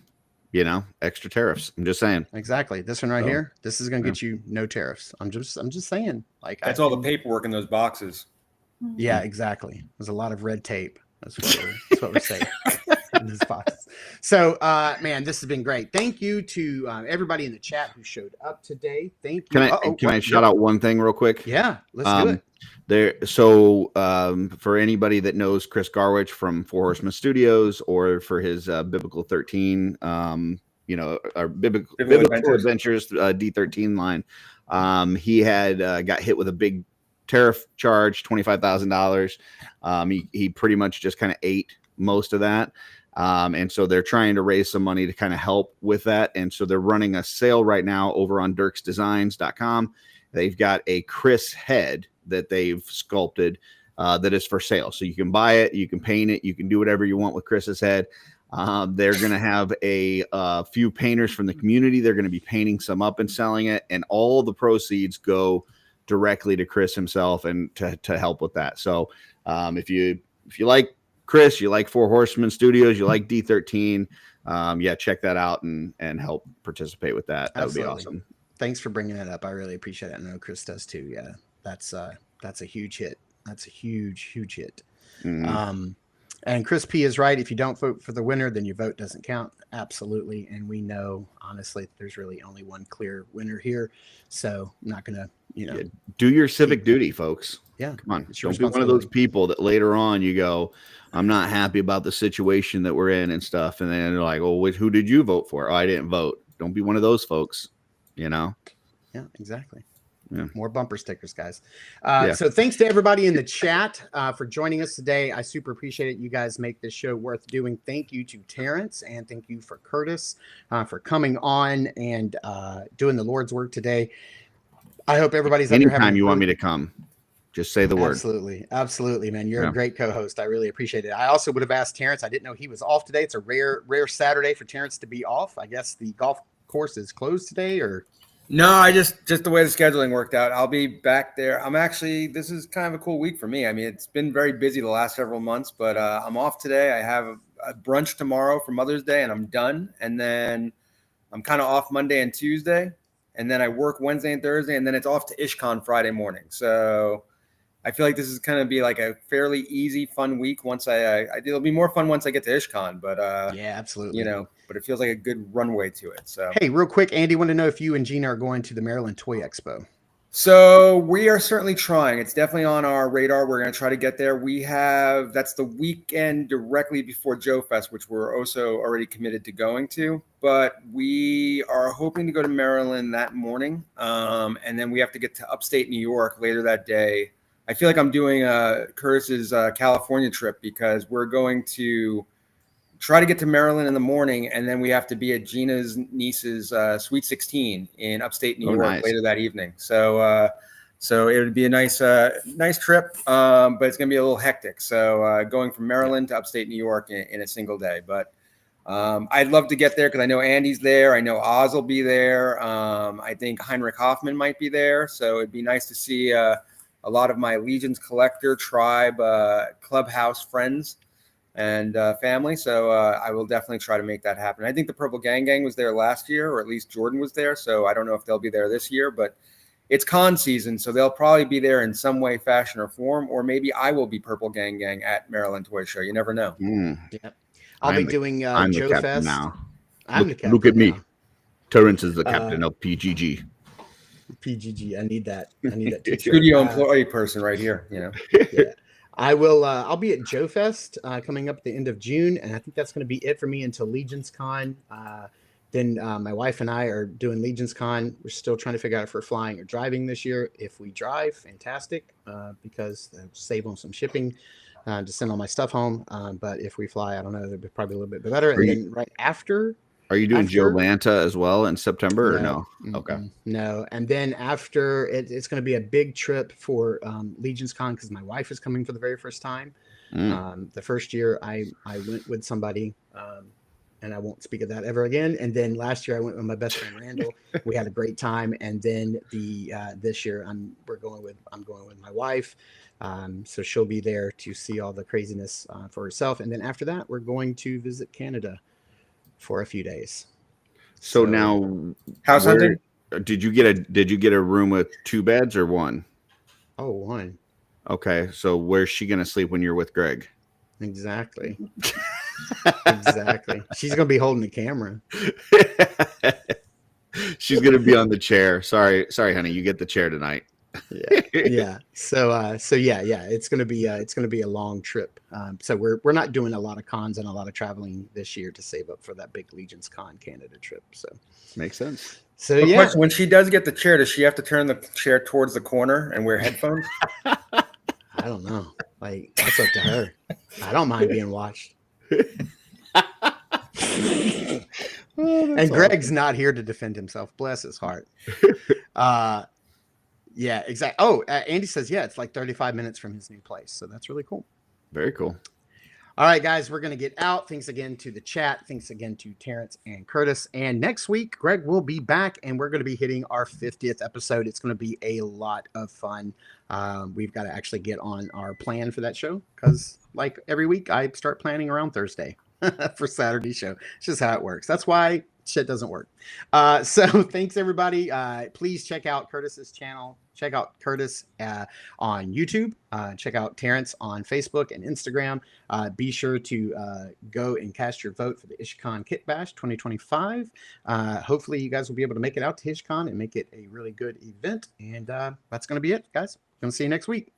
extra tariffs. I'm just saying. Exactly. This one right here, this is going to get you no tariffs. I'm just saying. Like, that's all the paperwork in those boxes. Yeah, exactly. There's a lot of red tape. That's what we're saying in this box. So, man, this has been great. Thank you to everybody in the chat who showed up today. Thank you. Can I shout out one thing real quick? Yeah, let's do it. For anybody that knows Chris Garwich from Four Horsemen Studios, or for his Biblical 13, our Biblical Adventures D13 line, he had got hit with a big tariff charge, $25,000. He pretty much just kind of ate most of that. And so they're trying to raise some money to kind of help with that. And so they're running a sale right now over on dirksdesigns.com. They've got a Chris head that they've sculpted that is for sale. So you can buy it, you can paint it, you can do whatever you want with Chris's head. They're going to have a few painters from the community. They're going to be painting some up and selling it. And all the proceeds go directly to Chris himself and to help with that. So if you like Chris, you like Four Horsemen Studios, you like D13, check that out and help participate with that. That would be awesome. Thanks for bringing that up. I really appreciate it. I know Chris does too. Yeah, that's a huge hit. That's a huge hit. Mm-hmm. And Chris P is right. If you don't vote for the winner, then your vote doesn't count. Absolutely. And we know, honestly, there's really only one clear winner here. So I'm not going to, do your civic duty, folks. Yeah. Come on. Don't be one of those people that later on you go, I'm not happy about the situation that we're in and stuff. And then they're like, oh, who did you vote for? Oh, I didn't vote. Don't be one of those folks, Yeah, exactly. More bumper stickers, guys. Yeah. So thanks to everybody in the chat for joining us today. I super appreciate it. You guys make this show worth doing. Thank you to Terrence, and thank you for Curtis for coming on and doing the Lord's work today. I hope everybody's out there having Anytime you want me to come, just say the word. Absolutely, man. You're a great co-host. I really appreciate it. I also would have asked Terrence. I didn't know he was off today. It's a rare Saturday for Terrence to be off. I guess the golf course is closed today, or no, I just the way the scheduling worked out. I'll be back there. This is kind of a cool week for me. I mean, it's been very busy the last several months, but I'm off today. I have a brunch tomorrow for Mother's Day, and I'm done. And then I'm kind of off Monday and Tuesday, and then I work Wednesday and Thursday, and then it's off to IshCon Friday morning. So I feel like this is going to be like a fairly easy, fun week. Once it'll be more fun once I get to IshCon, but yeah, absolutely. But it feels like a good runway to it. So hey, real quick, Andy, want to know if you and Gina are going to the Maryland Toy Expo? So we are certainly trying. It's definitely on our radar. We're going to try to get there. That's the weekend directly before Joe Fest, which we're also already committed to going to. But we are hoping to go to Maryland that morning. And then we have to get to upstate New York later that day. I feel like I'm doing Curtis's California trip, because we're going to try to get to Maryland in the morning, and then we have to be at Gina's niece's Sweet 16 in upstate New York later that evening. So it would be a nice trip, but it's going to be a little hectic. So going from Maryland to upstate New York in a single day. But I'd love to get there because I know Andy's there. I know Oz will be there. I think Heinrich Hoffman might be there. So it'd be nice to see a lot of my Legions Collector Tribe Clubhouse friends and family. So I will definitely try to make that happen. I think the Purple Gang was there last year, or at least Jordan was there. So I don't know if they'll be there this year, but it's con season. So they'll probably be there in some way, fashion, or form, or maybe I will be Purple Gang at Maryland Toy Show. You never know. Yep. I'll be doing I'm Joe the captain Fest. now. I'm the captain. Look at me. now. Terrence is the captain of PGG. PGG. I need that. T-shirt. Studio employee person right here. Yeah. I will. I'll be at Joe Fest coming up at the end of June, and I think that's going to be it for me until Legions Con. Then my wife and I are doing Legions Con. We're still trying to figure out if we're flying or driving this year. If we drive, fantastic, because save on some shipping to send all my stuff home. But if we fly, I don't know. It'll be probably a little bit better. And then right after. Are you doing Joe Lanta as well in September or no? Okay. No. And then after it's going to be a big trip for Legions Con, because my wife is coming for the very first time. The first year I went with somebody, and I won't speak of that ever again. And then last year I went with my best friend Randall. We had a great time. And then this year I'm going with my wife. So she'll be there to see all the craziness for herself. And then after that, we're going to visit Canada for a few days. So now, house hunting? Did you get a room with 2 beds or 1? Oh, 1. Okay, so where's she gonna sleep when you're with Greg? Exactly. Exactly. She's gonna be holding the camera. She's gonna be on the chair. Sorry, honey. You get the chair tonight. Yeah. So yeah, it's gonna be a long trip. So we're not doing a lot of cons and a lot of traveling this year to save up for that big Legions Con Canada trip. So makes sense. So yeah, question, when she does get the chair, does she have to turn the chair towards the corner and wear headphones? I don't know. Like, that's up to her. I don't mind being watched. And Greg's not here to defend himself. Bless his heart. Yeah, exactly. Oh, Andy says, yeah, it's like 35 minutes from his new place. So that's really cool. Very cool. All right, guys, we're going to get out. Thanks again to the chat. Thanks again to Terrence and Curtis. And next week, Greg will be back, and we're going to be hitting our 50th episode. It's going to be a lot of fun. We've got to actually get on our plan for that show because, like every week, I start planning around Thursday for Saturday show. It's just how it works. That's why shit doesn't work. So thanks, everybody. Please check out Curtis's channel. Check out Curtis on YouTube. Check out Terrence on Facebook and Instagram. Be sure to go and cast your vote for the IshCon Kit Bash 2025. Hopefully, you guys will be able to make it out to IshCon and make it a really good event. And that's going to be it, guys. Going to see you next week.